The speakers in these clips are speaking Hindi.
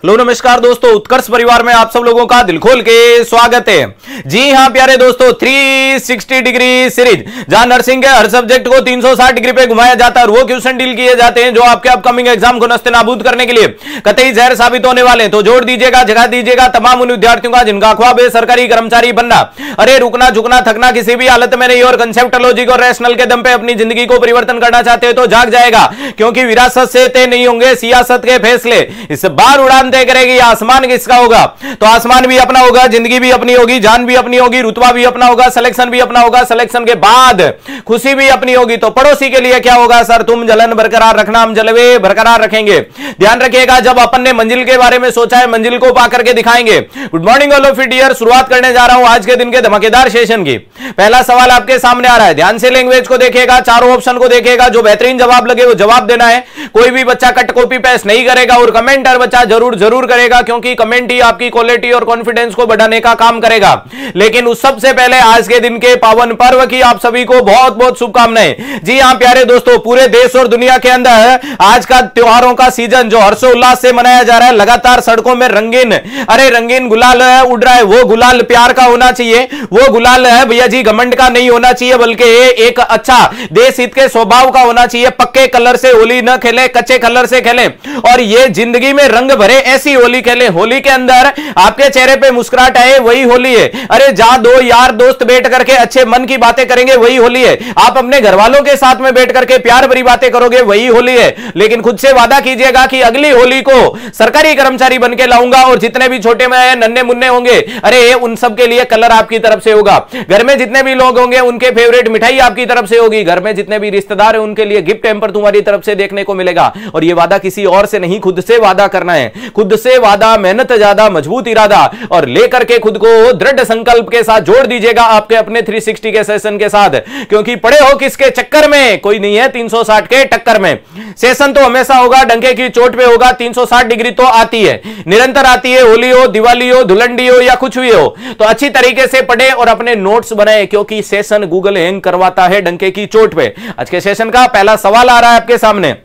हेलो नमस्कार दोस्तों, उत्कर्ष परिवार में आप सब लोगों का दिल खोल के स्वागत है। जी हां प्यारे दोस्तों, 360 डिग्री सीरीज जहां नर्सिंग के हर सब्जेक्ट को 360 डिग्री पे घुमाया जाता है और वो क्वेश्चन डील किए जाते हैं जो आपके अपकमिंग एग्जाम को नस्तेनाबूद करने के लिए कतई जहर साबित होने वाले हैं। तो जोड़ दीजिएगा, जगा दीजिएगा तमाम उन विद्यार्थियों का जिनका ख्वाब है सरकारी कर्मचारी बनना। अरे रुकना झुकना थकना किसी भी हालत में नहीं और कंसेप्ट लॉजिक और रैशनल के दम पे अपनी जिंदगी को परिवर्तन करना चाहते हैं तो जाग जाएगा, क्योंकि विरासत से तय नहीं होंगे सियासत के फैसले। इस बार उड़ान तय करेगी आसमान किसका होगा। तो आसमान भी अपना होगा, जिंदगी भी अपनी होगी, जान भी अपनी होगी, रुतबा भी अपना होगा, सिलेक्शन भी अपना होगा, सिलेक्शन के बाद खुशी भी अपनी होगी। तो पड़ोसी के लिए क्या होगा सर, तुम जलन बरकरार रखना, हम जलवे बरकरार रखेंगे। ध्यान रखिएगा, जब अपन ने मंजिल के बारे में सोचा है मंजिल को पा करके दिखाएंगे। Good morning all of dear, शुरुआत करने जा रहा हूं आज के दिन के धमाकेदार सेशन की। पहला सवाल आपके सामने आ रहा है, ध्यान से लैंग्वेज को देखिएगा, चारों ऑप्शन को देखिएगा, जो बेहतरीन जवाब लगे वो जवाब देना है। कोई भी बच्चा कट कॉपी पेस्ट नहीं करेगा और कमेंट हर बच्चा जरूर जरूर करेगा, क्योंकि कमेंट ही आपकी क्वालिटी और कॉन्फिडेंस को बढ़ाने का काम करेगा। लेकिन उस सबसे पहले आज के दिन के पावन पर्व की आप सभी को बहुत बहुत शुभकामनाएं। जी हां प्यारे दोस्तों, पूरे देश और दुनिया के अंदर आज का त्योहारों का सीजन जो हर्षोल्लास से मनाया जा रहा है, लगातार सड़कों में रंगीन गुलाल उड़ रहा है। वो गुलाल प्यार का होना चाहिए, वो गुलाल है भैया जी घमंड का नहीं होना चाहिए, बल्कि एक अच्छा देश हित के स्वभाव का होना चाहिए। पक्के कलर से होली न खेले, कच्चे कलर से खेले और ये जिंदगी में रंग भरे ऐसी होली खेले, होली के अंदर आपके चेहरे पे मुस्कुराहट आए, वही होली है। अरे जहां दो यार दोस्त बैठ करके अच्छे मन की बातें करेंगे वही होली है। आप अपने घर वालों के साथ में बैठ करके प्यार भरी बातें करोगे वही होली है। लेकिन खुद से वादा कीजिएगा कि अगली होली को सरकारी कर्मचारी बन के लाऊंगा और जितने भी छोटे में नन्हे मुन्ने होंगे, अरे उन सब के लिए कलर आपकी तरफ से होगा। घर में जितने भी लोग होंगे उनके फेवरेट मिठाई आपकी तरफ से होगी। घर में जितने भी रिश्तेदार हैं उनके लिए गिफ्ट हैम्पर तुम्हारी तरफ से देखने को मिलेगा। और यह वादा किसी और से नहीं, खुद से वादा करना है। खुद से वादा, मेहनत ज्यादा, मजबूत इरादा और लेकर के खुद को दृढ़ संकल्प के साथ जोड़ दीजिएगा आपके अपने 360 के सेशन के साथ, क्योंकि पड़े हो किसके चक्कर में, कोई नहीं है 360 के टक्कर में। सेशन तो हमेशा होगा, डंके की चोट पे होगा। 360 डिग्री तो आती है, निरंतर आती है, होली हो, दिवाली हो, धुलंडी हो या कुछ भी हो। तो अच्छी तरीके से पढ़े और अपने नोट्स बनाए, क्योंकि सेशन गूगल हैंग करवाता है डंके की चोट पे। आज के सेशन का पहला सवाल आ रहा है आपके सामने,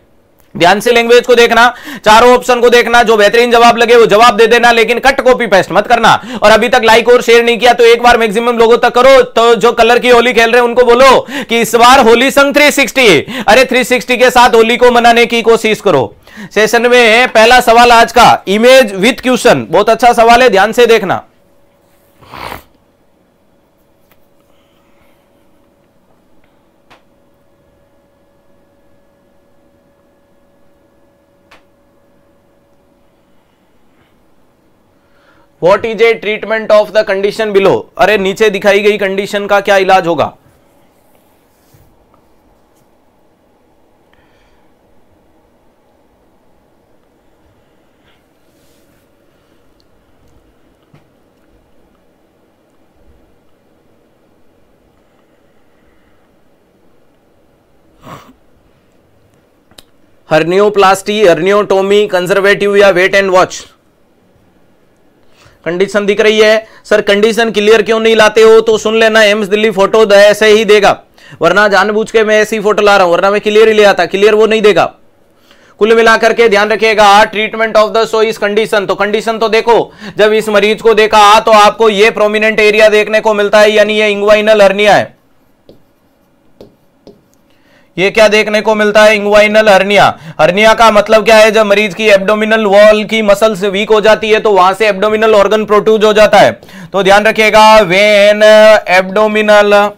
ध्यान से लैंग्वेज को देखना, चारों ऑप्शन को देखना, जो बेहतरीन जवाब लगे वो जवाब दे देना, लेकिन कट कॉपी पेस्ट मत करना। और अभी तक लाइक और शेयर नहीं किया तो एक बार मैक्सिमम लोगों तक करो। तो जो कलर की होली खेल रहे हैं उनको बोलो कि इस बार होली संग 360, अरे 360 के साथ होली को मनाने की कोशिश करो। सेशन में पहला सवाल आज का, इमेज विथ क्वेश्चन, बहुत अच्छा सवाल है, ध्यान से देखना। What is a treatment of the condition below? अरे नीचे दिखाई गई कंडीशन का क्या इलाज होगा। हर्नियोप्लास्टी, हर्नियोटोमी, कंजर्वेटिव या वेट एंड वॉच। कंडीशन दिख रही है सर, कंडीशन क्लियर क्यों नहीं लाते हो? तो सुन लेना, एम्स दिल्ली फोटो ऐसे ही देगा, वरना जानबूझ के मैं ऐसी फोटो ला रहा हूं, वरना मैं क्लियर ही ले आता, क्लियर वो नहीं देगा। कुल मिलाकर के ध्यान रखिएगा, ट्रीटमेंट ऑफ द सो इस कंडीशन। तो कंडीशन तो देखो, जब इस मरीज को देखा तो आपको ये प्रोमिनेंट एरिया देखने को मिलता है, यानी ये इंग्वाइनल हर्निया है। ये क्या देखने को मिलता है? Inguinal hernia. हर्निया का मतलब क्या है? जब मरीज की एब्डोमिनल वॉल की मसल्स वीक हो जाती है तो वहां से एब्डोमिनल ऑर्गन प्रोट्रूड हो जाता है। तो ध्यान रखिएगा, व्हेन एब्डोमिनल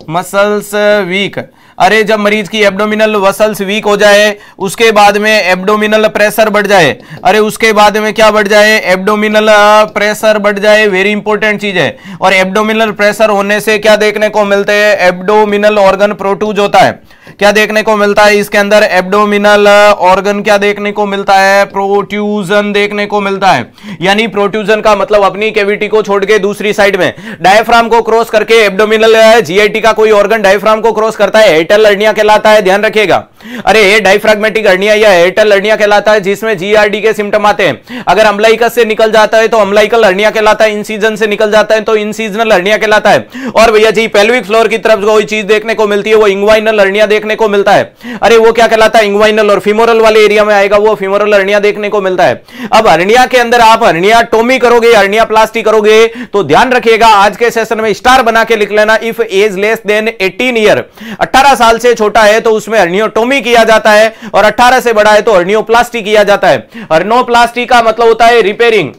मसल्स वीक, अरे जब मरीज की एब्डोमिनल मसल्स वीक हो जाए, उसके बाद में एब्डोमिनल प्रेशर बढ़ जाए, अरे उसके बाद में क्या बढ़ जाए? एब्डोमिनल प्रेशर बढ़ जाए, वेरी इंपॉर्टेंट चीज है। और एब्डोमिनल प्रेशर होने से क्या देखने को मिलते हैं? एब्डोमिनल ऑर्गन प्रोट्रूड होता है। क्या देखने को मिलता है इसके अंदर? एब्डोमिनल ऑर्गन क्या देखने को मिलता है? प्रोट्यूजन देखने को मिलता है। यानी प्रोट्यूजन का मतलब अपनी कैविटी को छोड़ के दूसरी साइड में डायफ्राम को क्रॉस करके एब्डोमिनल जीआईटी का कोई ऑर्गन डायफ्राम को क्रॉस करता है, हेटल हर्निया कहलाता है, ध्यान रखिएगा। अरे डायफ्रैग्मेटिक हर्निया या एयरटेल हर्निया कहलाता है, जिसमें जीआरडी के सिम्टम आते हैं। अगर अम्बलाइकस से निकल जाता है तो अम्बलाइकल हर्निया कहलाता है, इंसीजन से निकल जाता है तो इंसीजनल हर्निया कहलाता है। और भैया जी पेल्विक फ्लोर की तरफ कोई चीज देखने को मिलती है वो इंग्वाइनल हर्निया देखने को मिलता है। अरे वो क्या कहलाता है, इंग्वाइनल। और फीमोरल वाले एरिया में आएगा वो फीमोरल हर्निया देखने को मिलता है। अब हर्निया के अंदर आप हर्नियाटोमी करोगे, हर्नियाप्लास्टी करोगे तो ध्यान रखिएगा, आज के सेशन में स्टार बना के लिख लेना, if age less than 18 year, 18 साल से छोटा है तो उसमें हर्नियोटोमी किया जाता है, और 18 से बड़ा है तो हर्नियोप्लास्टी किया जाता है। हर्नियोप्लास्टी का मतलब होता है रिपेयरिंग।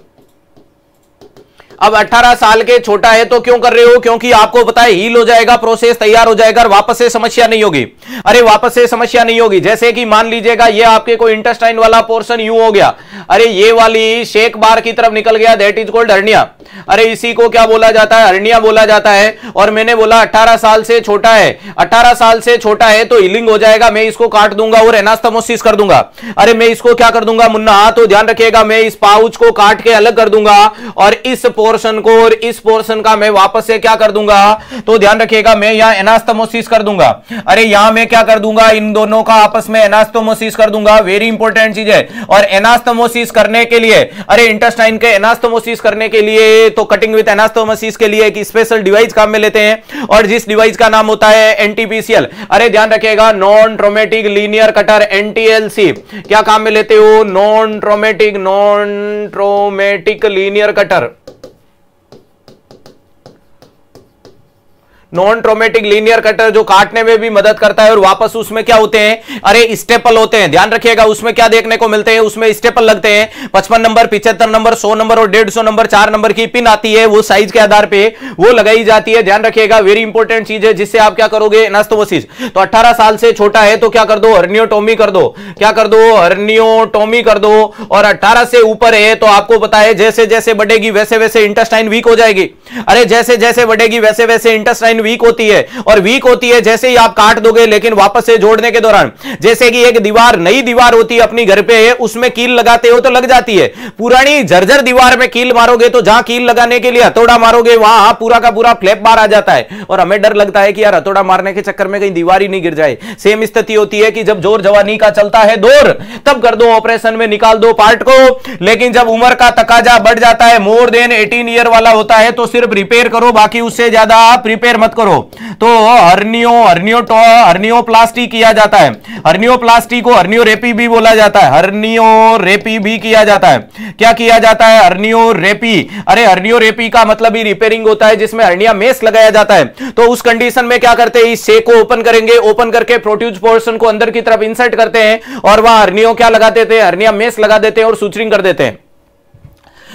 अब 18 साल के छोटा है तो क्यों कर रहे हो, क्योंकि आपको पता है हील हो जाएगा, प्रोसेस तैयार हो जाएगा और वापस से समस्या नहीं होगी। अरे वापस से समस्या नहीं होगी, जैसे कि मान लीजिएगा ये आपके कोई इंटेस्टाइन वाला पोर्शन यूं हो गया, अरे ये वाली शेक बार की तरफ निकल गया, दैट इज कॉल्ड हर्निया। अरे इसी को क्या बोला जाता है, हर्निया बोला जाता है। और मैंने बोला 18 साल से छोटा है, 18 साल से छोटा है तो हीलिंग हो जाएगा, मैं इसको काट दूंगा और एनास्थेमोसिस कर दूंगा। अरे मैं इसको क्या कर दूंगा मुन्ना, तो ध्यान रखिएगा, मैं इस पाउच को काट के अलग कर दूंगा और इस पोर्शन को और इस पोर्शन का मैं वापस से क्या कर दूंगा, तो ध्यान रखिएगा मैं यहां एनास्थेमोसिस कर दूंगा। अरे यहां मैं क्या कर दूंगा, इन दोनों का आपस में एनास्थेमोसिस कर दूंगा, वेरी इंपॉर्टेंट चीज है। और एनास्थेमोसिस करने के लिए, अरे इंटेस्टाइन के एनास्थेमोसिस करने के लिए तो कटिंग विद एनास्थेमोसिस के लिए एक स्पेशल डिवाइस काम में लेते हैं, और जिस डिवाइस का नाम होता है एनटीपीसीएल। अरे ध्यान रखिएगा, नॉन ट्रोमेटिक लीनियर कटर, एनटीएलसी। क्या काम में लेते हो, non traumatic linear cutter, non traumatic linear cutter, जो काटने में भी मदद करता है। और वापस उसमें क्या होते हैं, अरे स्टेपल होते हैं। ध्यान रखिएगा, उसमें क्या देखने को मिलते हैं, उसमें स्टेपल लगते हैं। 55 नंबर, 75 नंबर, 100 नंबर और 150 नंबर 4 नंबर की पिन आती है, वो साइज के आधार पे वो लगाई जाती है। ध्यान रखिएगा, वेरी इंपॉर्टेंट चीज है, जिससे आप क्या करोगे, एनास्थेमोसिस। तो 18 साल से छोटा है तो क्या कर दो, हर्नियोटोमी कर दो। क्या कर दो, हर्नियोटोमी कर दो। और 18 से ऊपर है तो आपको पता है जैसे जैसे बढ़ेगी वैसे वैसे इंटेस्टाइन वीक हो जाएगी। अरे जैसे जैसे बढ़ेगी वैसे वैसे इंटेस्टाइन वीक होती है, और वीक होती है जैसे ही आप काट दोगे, लेकिन वापस से जोड़ने के दौरान, जैसे कि एक दीवार, नई दीवार होती है अपनी घर पे, उसमें कील लगाते हो तो लग जाती है। पुरानी जर्जर दीवार में कील मारोगे तो जहां कील लगाने के लिए हथौड़ा मारोगे वहां पूरा का पूरा फ्लैप बार आ जाता है, और हमें डर लगता है कि यार हथौड़ा मारने के चक्कर में कहीं दीवार ही नहीं गिर जाए। सेम स्थिति होती है कि जब जोर जवानी का चलता है दौर, तब कर दो ऑपरेशन में, निकाल दो पार्ट को। लेकिन जब उम्र का तकाजा बढ़ जाता है, मोर देन 18 ईयर वाला होता है, तो सिर्फ रिपेयर करो, बाकी उससे ज्यादा प्रिपेयर मत करो। तो हर्नियोप्लास्टी किया जाता है। हर्नियोप्लास्टी को हर्नियोरेपी भी बोला जाता है, हर्नियोरेपी भी किया जाता है। क्या किया जाता है, हर्नियोरेपी। अरे हर्नियोरेपी का मतलब ही रिपेयरिंग होता है, जिसमें हर्निया मेस लगाया जाता है। तो उस कंडीशन में क्या करते हैं, इस शेक को ओपन करेंगे, ओपन करके प्रोट्यूज पोर्शन को अंदर की तरफ इंसर्ट करते हैं, और वहां हर्नियो क्या लगा देते हैं, हर्निया मेस लगा देते हैं और सूचरिंग कर देते हैं।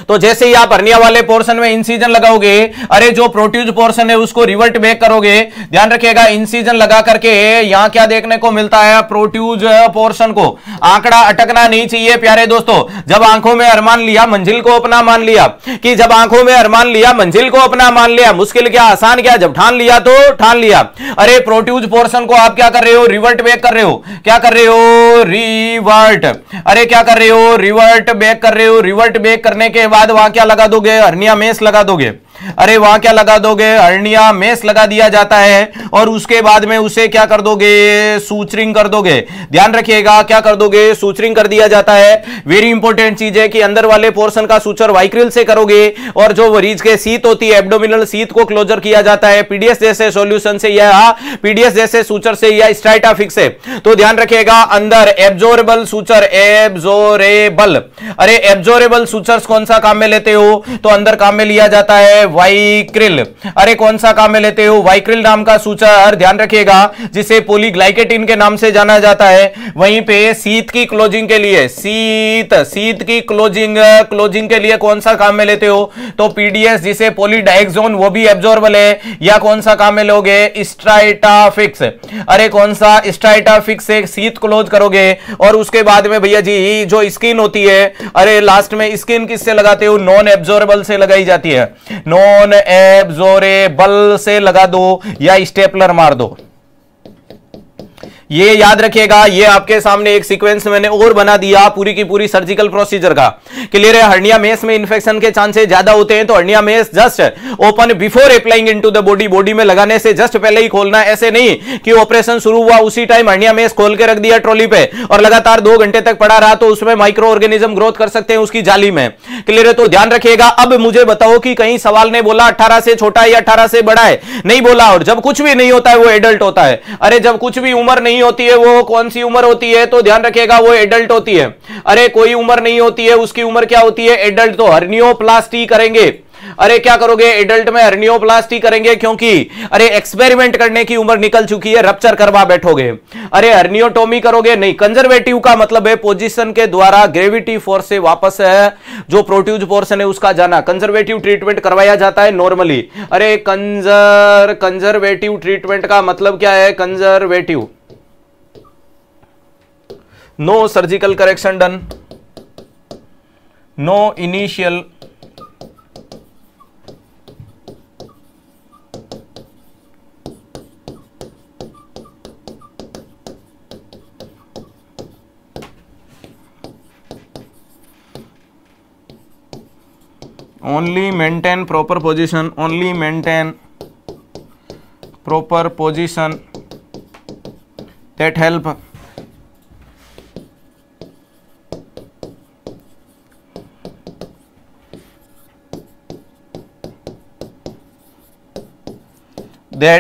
तो जैसे ही आप हर्निया वाले पोर्शन में इंसिजन लगाओगे, अरे जो प्रोट्यूज पोर्शन है उसको रिवर्ट बैक करोगे। ध्यान रखिएगा, इंसिजन लगा करके यहां क्या देखने को मिलता है, प्रोट्यूज पोर्शन को। आंकड़ा अटकना नहीं चाहिए प्यारे दोस्तों। जब आंखों में अरमान लिया, मंजिल को अपना मान लिया, कि जब आंखों में अरमान लिया, मंजिल को अपना मान लिया, मुश्किल क्या आसान क्या, जब ठान लिया तो ठान लिया। अरे प्रोट्यूज पोर्शन को आप क्या कर रहे हो, रिवर्ट बैक कर रहे हो। क्या कर रहे हो, रिवर्ट। अरे क्या कर रहे हो, रिवर्ट बैक कर रहे हो। रिवर्ट बैक करने के बाद वहां क्या लगा दोगे, हर्निया मेस लगा दोगे। अरे वहां क्या लगा दोगे, हर्निया मेस लगा दिया जाता है, और उसके बाद में उसे क्या कर दोगे, सूचरिंग कर दोगे। ध्यान रखिएगा, क्या कर दोगे, सूचरिंग कर दिया जाता है। वेरी इंपॉर्टेंट चीज है कि अंदर वाले पोर्शन का सूचर वाइक्रिल से करोगे, और जो मरीज के सीत होती है, एब्डोमिनल सीत को क्लोजर किया जाता है पीडीएस जैसे सॉल्यूशन से या पीडीएस जैसे सूचर से या स्ट्राइटाफिक्स से। तो ध्यान रखिएगा, अंदर एब्जॉर्बल सूचर, एब्जॉरेबल। अरे एब्जॉरेबल सूचर्स कौन सा काम में लेते हो, तो अंदर काम में लिया जाता है वाइक्रिल। अरे कौन सा काम में लेते हो, वाइक्रिल नाम का सूचर। ध्यान रखिएगा, जिसे पॉलीग्लाइकेटिन के नाम से जाना जाता है। वहीं पे सीत की क्लोजिंग के लिए, सीत की क्लोजिंग के लिए कौन सा काम में लेते हो, तो पीडीएस, जिसे पॉलीडाइक्सोन, वो भी एब्जॉर्बल है। या कौन सा काम में लोगे, स्ट्राइटाफिक्स। अरे कौन सा, स्ट्राइटाफिक्स से सीत क्लोज करोगे। और उसके बाद में भैया जी जो स्किन होती है, अरे लास्ट में स्किन किससे लगाते हो, नॉन एब्जॉर्बल से लगाई जाती है। नॉन एब्जॉरेबल से लगा दो या स्टेपलर मार दो, ये याद रखिएगा, ये आपके सामने एक सीक्वेंस मैंने और बना दिया पूरी की पूरी सर्जिकल प्रोसीजर का। क्लियर है? हर्निया मेस में इंफेक्शन के चांसेस ज्यादा होते हैं, तो hernia mess just open before applying into the body, body में लगाने से जस्ट पहले ही खोलना। ऐसे नहीं कि ऑपरेशन शुरू हुआ उसी टाइम हर्निया मेस खोल के रख दिया ट्रॉली पे और लगातार 2 घंटे तक पड़ा रहा, तो उसमें माइक्रो ऑर्गेनिज्म ग्रोथ कर सकते हैं उसकी जाली में। क्लियर है? तो ध्यान रखिएगा। अब मुझे बताओ कि कहीं सवाल ने बोला 18 से छोटा है या 18 से बड़ा है? नहीं बोला। और जब कुछ भी नहीं होता है वो एडल्ट होता है। अरे जब कुछ भी उम्र नहीं होती है वो कौन सी उम्र होती है? तो ध्यान रखिएगा, वो एडल्ट होती है। अरे कोई उम्र नहीं होती है, उसकी उम्र क्या होती है? एडल्ट। तो हर्नियोप्लास्टी करेंगे। अरे क्या करोगे? एडल्ट में हर्नियोप्लास्टी करेंगे, क्योंकि अरे एक्सपेरिमेंट करने की उम्र निकल चुकी है, रप्चर करवा बैठोगे। अरे हर्नियोटोमी करोगे? नहीं। कंजर्वेटिव का मतलब है पोजीशन के द्वारा ग्रेविटी फोर्स से वापस है जो प्रोट्यूज पोर्शन है उसका जाना। कंजर्वेटिव ट्रीटमेंट करवाया जाता है नॉर्मली। अरे कंजर्वेटिव ट्रीटमेंट का मतलब क्या है? Conservative, no surgical correction done, no initial only maintain proper position, only maintain proper position that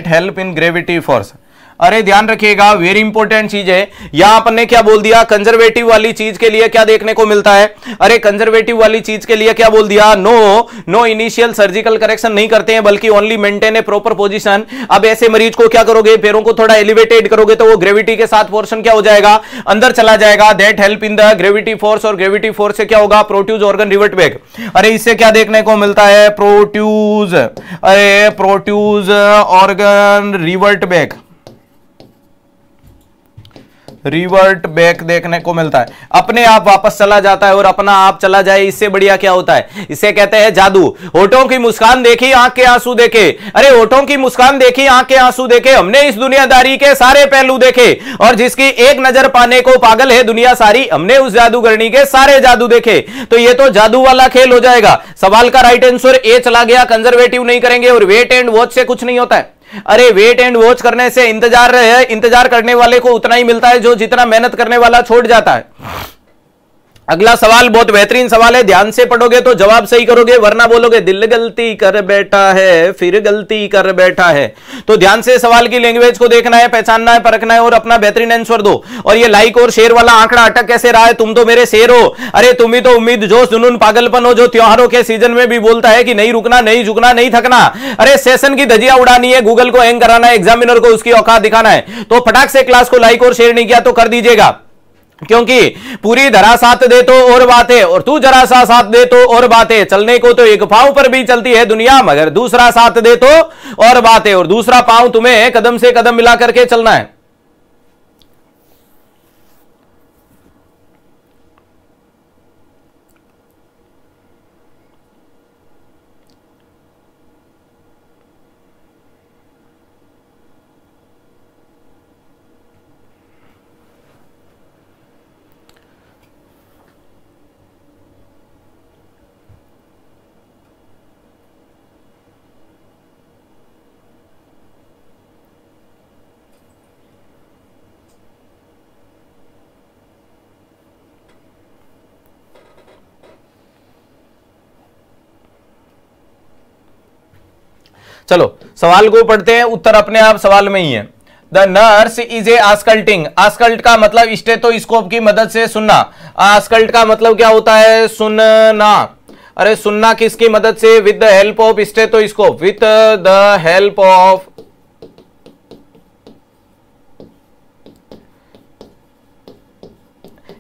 help in gravity force। अरे ध्यान रखिएगा, वेरी इंपॉर्टेंट चीज है। यहां अपन ने क्या बोल दिया? कंजर्वेटिव वाली चीज के लिए क्या देखने को मिलता है? अरे कंजर्वेटिव वाली चीज के लिए क्या बोल दिया? नो इनिशियल सर्जिकल करेक्शन नहीं करते हैं, बल्कि ओनली मेंटेन ए प्रॉपर पोजीशन। अब ऐसे मरीज को क्या करोगे? पैरों को थोड़ा एलिवेटेड करोगे तो वो ग्रेविटी के साथ पोर्शन क्या हो जाएगा? अंदर चला जाएगा। That help in the gravity force, और ग्रेविटी फोर्स से क्या होगा? Protrudes organ revert back. अरे इससे क्या देखने को मिलता है? प्रोट्यूज ऑर्गन रिवर्ट बैक देखने को मिलता है। अपने आप वापस चला जाता है और अपना आप चला जाए, इससे बढ़िया क्या होता है? इसे कहते हैं जादू। होठों की मुस्कान देखी, आंख के आंसू देखे। अरे होठों की मुस्कान देखी, आंख के आंसू देखे, हमने इस दुनियादारी के सारे पहलू देखे, और जिसकी एक नजर पाने को पागल है दुनिया सारी, हमने उस जादूगरनी के सारे जादू देखे। तो ये तो जादू वाला खेल हो जाएगा। सवाल का राइट आंसर ए चला गया। कंजर्वेटिव नहीं करेंगे, और वेट एंड वॉच से कुछ नहीं होता है। अरे वेट एंड वॉच करने से इंतजार करने वाले को उतना ही मिलता है जो जितना मेहनत करने वाला छोड़ जाता है। अगला सवाल बहुत बेहतरीन सवाल है, ध्यान से पढ़ोगे तो जवाब सही करोगे, वरना बोलोगे दिल गलती कर बैठा है, फिर गलती कर बैठा है। तो ध्यान से सवाल की लैंग्वेज को देखना है, पहचानना है, परखना है और अपना बेहतरीन आंसर दो। और ये लाइक और शेयर वाला आंकड़ा अटक कैसे रहा है? तुम तो मेरे शेर हो। अरे तुम ही तो उम्मीद, जोश, जुनून, पागलपन हो जो त्योहारों के सीजन में भी बोलता है कि नहीं रुकना, नहीं झुकना, नहीं थकना। अरे सेशन की धजिया उड़ानी है, गूगल को हैंग कराना है, एग्जामिनर को उसकी औकात दिखाना है। तो फटाक से क्लास को लाइक और शेयर नहीं किया तो कर दीजिएगा, क्योंकि पूरी धरा साथ दे तो और बात है, और तू जरा सा साथ दे तो और बात है। चलने को तो एक पांव पर भी चलती है दुनिया, मगर दूसरा साथ दे तो और बात है, और दूसरा पांव तुम्हें कदम से कदम मिला करके चलना है। चलो सवाल को पढ़ते हैं, उत्तर अपने आप सवाल में ही है। The nurse is a auscultating. Auscult का मतलब स्टेथोस्कोप की मदद से सुनना। आस्कल्ट का मतलब क्या होता है? सुनना। अरे सुनना किसकी मदद से? With the help of stethoscope, with the help of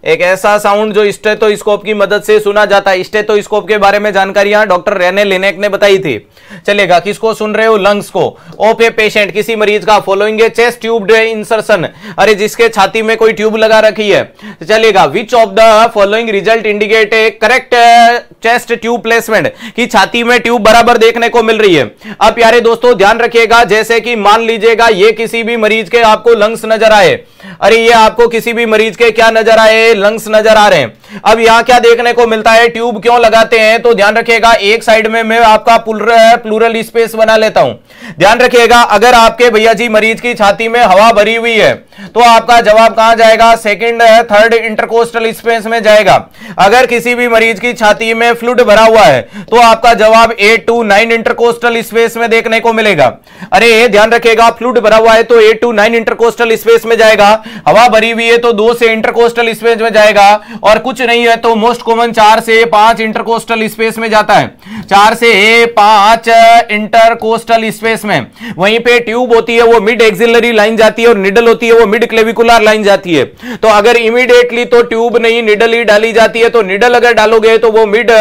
एक ऐसा साउंड जो स्टेथोस्कोप की मदद से सुना जाता है। स्टेथोस्कोप के बारे में जानकारियां डॉक्टर रेने लिनेक ने बताई थी। चलेगा, किसको सुन रहे हो? लंग्स को। ऑफ ए पेशेंट, किसी मरीज का, फॉलोइंग ए चेस्ट ट्यूब इंसर्शन, अरे जिसके छाती में कोई ट्यूब लगा रखी है। चलेगा, which of the following result indicate A correct chest tube placement, की छाती में ट्यूब बराबर देखने को मिल रही है। अब प्यारे दोस्तों ध्यान रखिएगा, जैसे कि मान लीजिएगा ये किसी भी मरीज के आपको लंग्स नजर आए, अरे ये आपको किसी भी मरीज के क्या नजर आए? लंग्स नजर आ रहे हैं। अब यहां क्या देखने को मिलता है? ट्यूब क्यों लगाते हैं? तो ध्यान रखिएगा, एक साइड में मैं आपका प्लूरल स्पेस बना लेता हूं। ध्यान रखिएगा, अगर आपके भैया जी मरीज की छाती में हवा भरी हुई है तो आपका जवाब कहां जाएगा? सेकंड थर्ड इंटरकोस्टल स्पेस में जाएगा। अगर किसी भी मरीज की छाती में फ्लूइड भरा हुआ है तो आपका जवाब 8 to 9 इंटरकोस्टल स्पेस में देखने को मिलेगा। अरे ध्यान रखिएगा, फ्लूइड भरा हुआ है तो 8 to 9 इंटरकोस्टल स्पेस में जाएगा, हवा भरी हुई है तो 2 से इंटरकोस्टल स्पेस में जाएगा, और कुछ नहीं है तो मोस्ट कॉमन 4 से 5 इंटरकोस्टल स्पेस में जाता है। 4 से 5 इंटरकोस्टल स्पेस में। वहीं पे ट्यूब होती है वो मिड एक्सिलरी लाइन जाती है, और निडल होती है वो मिड क्लेविकुलर लाइन जाती है। तो अगर इमीडिएटली तो ट्यूब नहीं निडल ही डाली जाती है, तो निडल अगर डालोगे तो वो मिड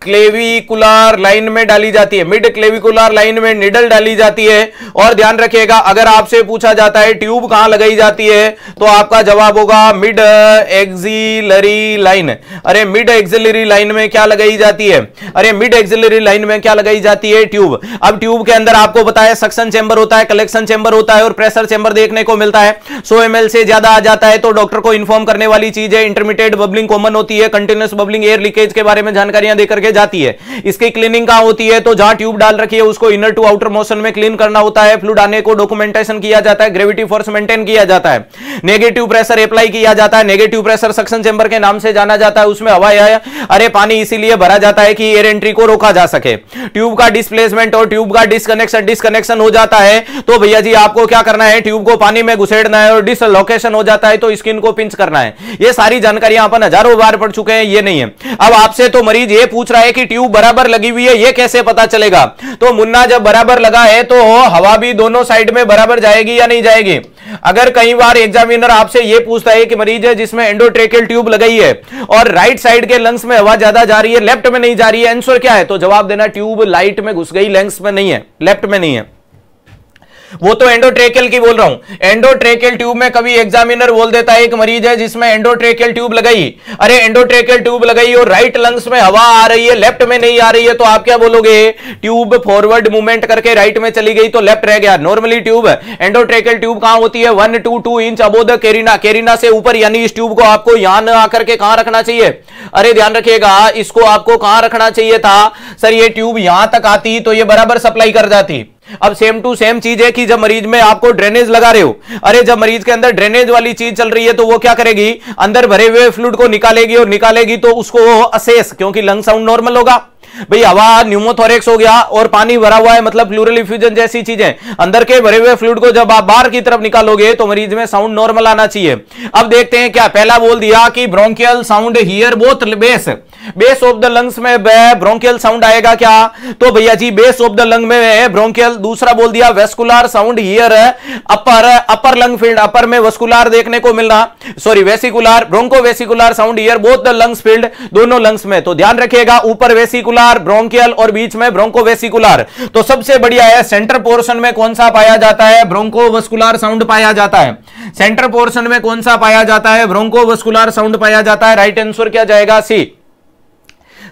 क्लेविकुलर लाइन में डाली जाती है, मिड क्लेविकुलर लाइन में निडल डाली जाती है। और ध्यान रखिएगा, अगर आपसे पूछा जाता है ट्यूब कहां लगाई जाती है तो आपका जवाब होगा मिड एक्सिलरी लाइन। अरे मिड एक्सिलरी लाइन में क्या लगाई जाती है? अरे मिड एक्सिलरी लाइन में क्या लगाई जाती है? ट्यूब। अब ट्यूब के अंदर आपको पता है सक्शन चेंबर होता है, कलेक्शन चेंबर होता है और प्रेशर चेंबर देखने को मिलता है। 100 ml से ज्यादा आ जाता है तो डॉक्टर को इन्फॉर्म करने वाली चीज है। इंटरमीडिएट बबलिंग कॉमन होती है, कंटिन्यूअस बबलिंग एयर लीकेज के बारे में जानकारियां देकर के जाती है। इसकी क्लीनिंग कहां होती है? तो जहां ट्यूब डाल रखी है उसको इनर टू आउटर मोशन में क्लीन करना होता है। फ्लूइड आने को डॉक्यूमेंटेशन किया जाता है, ग्रेविटी फोर्स मेंटेन किया जाता है, नेगेटिव प्रेशर अप्लाई किया जाता है। नेगेटिव प्रेशर सक्शन चेंबर के नाम से जाना जाता है, उसमें हवा है, अरे पानी इसीलिए भरा जाता है कि एयर एंट्री को रोका जा सके। ट्यूब का डिस्प्लेसमेंट और ट्यूब का डिस्कनेक्शन हो जाता है तो भैया जी आपको क्या करना है? ट्यूब को पानी में घुसेड़ना है, और डिसलोकेशन हो जाता है तो स्किन को पिंच करना है। ये सारी जानकारियां अपन हजारों बार पढ़ चुके हैं, ये नहीं है। अब आपसे तो मरीज ये पूछ रहा है कि ट्यूब बराबर लगी हुई है, ये कैसे पता चलेगा? तो मुन्ना जब बराबर लगा है तो हवा भी दोनों साइड में बराबर जाएगी या नहीं जाएगी? अगर कई बार एग्जामिनर आपसे ये पूछता है कि मरीज है जिसमें एंडोट्रेकियल ट्यूब लगाई है और राइट साइड के लंग्स में हवा ज्यादा जा रही है, लेफ्ट में नहीं जा रही है, आंसर क्या है? तो जवाब देना ट्यूब लाइट में घुस गई, लंग्स में नहीं है, लेफ्ट में नहीं है। वो तो एंडोट्रेकियल की बोल रहा हूं। एंडोट्रेकियल ट्यूब में कभी एग्जामिनर बोल देता है एक मरीज है जिसमें एंडोट्रेकियल ट्यूब लगाई, अरे एंडोट्रेकियल ट्यूब लगाई और राइट लंग्स में हवा आ रही है, लेफ्ट में नहीं आ रही है, तो आप क्या बोलोगे? ट्यूब फॉरवर्ड मूवमेंट करके राइट में चली गई तो लेफ्ट रह गया। नॉर्मली ट्यूब एंडोट्रेकियल ट्यूब कहां होती है? 1 to 2 inch above the carina, carina से ऊपर, यानी इस ट्यूब को आपको यहां आकर के कहां रखना चाहिए? अरे ध्यान रखिएगा, इसको आपको कहां रखना चाहिए था? सर ये ट्यूब यहां तक आती तो ये बराबर सप्लाई कर जाती। अब सेम टू सेम चीज है कि जब मरीज में आपको ड्रेनेज लगा रहे हो, अरे जब मरीज के अंदर ड्रेनेज वाली चीज चल रही है तो वो क्या करेगी? अंदर भरे हुए फ्लूइड को निकालेगी, और निकालेगी तो उसको असेस, क्योंकि लंग साउंड नॉर्मल होगा भाई, हवा न्यूमोथोरेक्स हो गया और पानी भरा हुआ है, मतलब प्लूरल इफ्यूजन जैसी चीजें, अंदर के भरे हुए फ्लूइड को जब आप बाहर की तरफ निकालोगे तो मरीज में साउंड नॉर्मल आना चाहिए। अब देखते हैं क्या पहला बोल दिया कि bronchial sound hear both base of the lungs में ब्रोंकियल साउंड आएगा क्या? तो भैया जी बेस ऑफ द लंग में ब्रोंकियल। दूसरा बोल दिया vesicular sound hear upper lung field, upper में वेस्कुलर देखने को मिलना, sorry vesicular, broncho vesicular sound hear both the lungs field, दोनों लंग्स में। तो ध्यान रखिएगा ऊपर वेसिकुलर ब्रोंकियल और बीच में ब्रोंकोवेसिकुलर। तो सबसे बढ़िया है सेंटर पोर्शन में कौन सा पाया जाता है? ब्रोंकोवेस्कुलर साउंड पाया जाता है। सेंटर पोर्शन में कौन सा पाया जाता है? ब्रोंकोवेस्कुलर साउंड पाया जाता है। राइट आंसर क्या जाएगा? सी।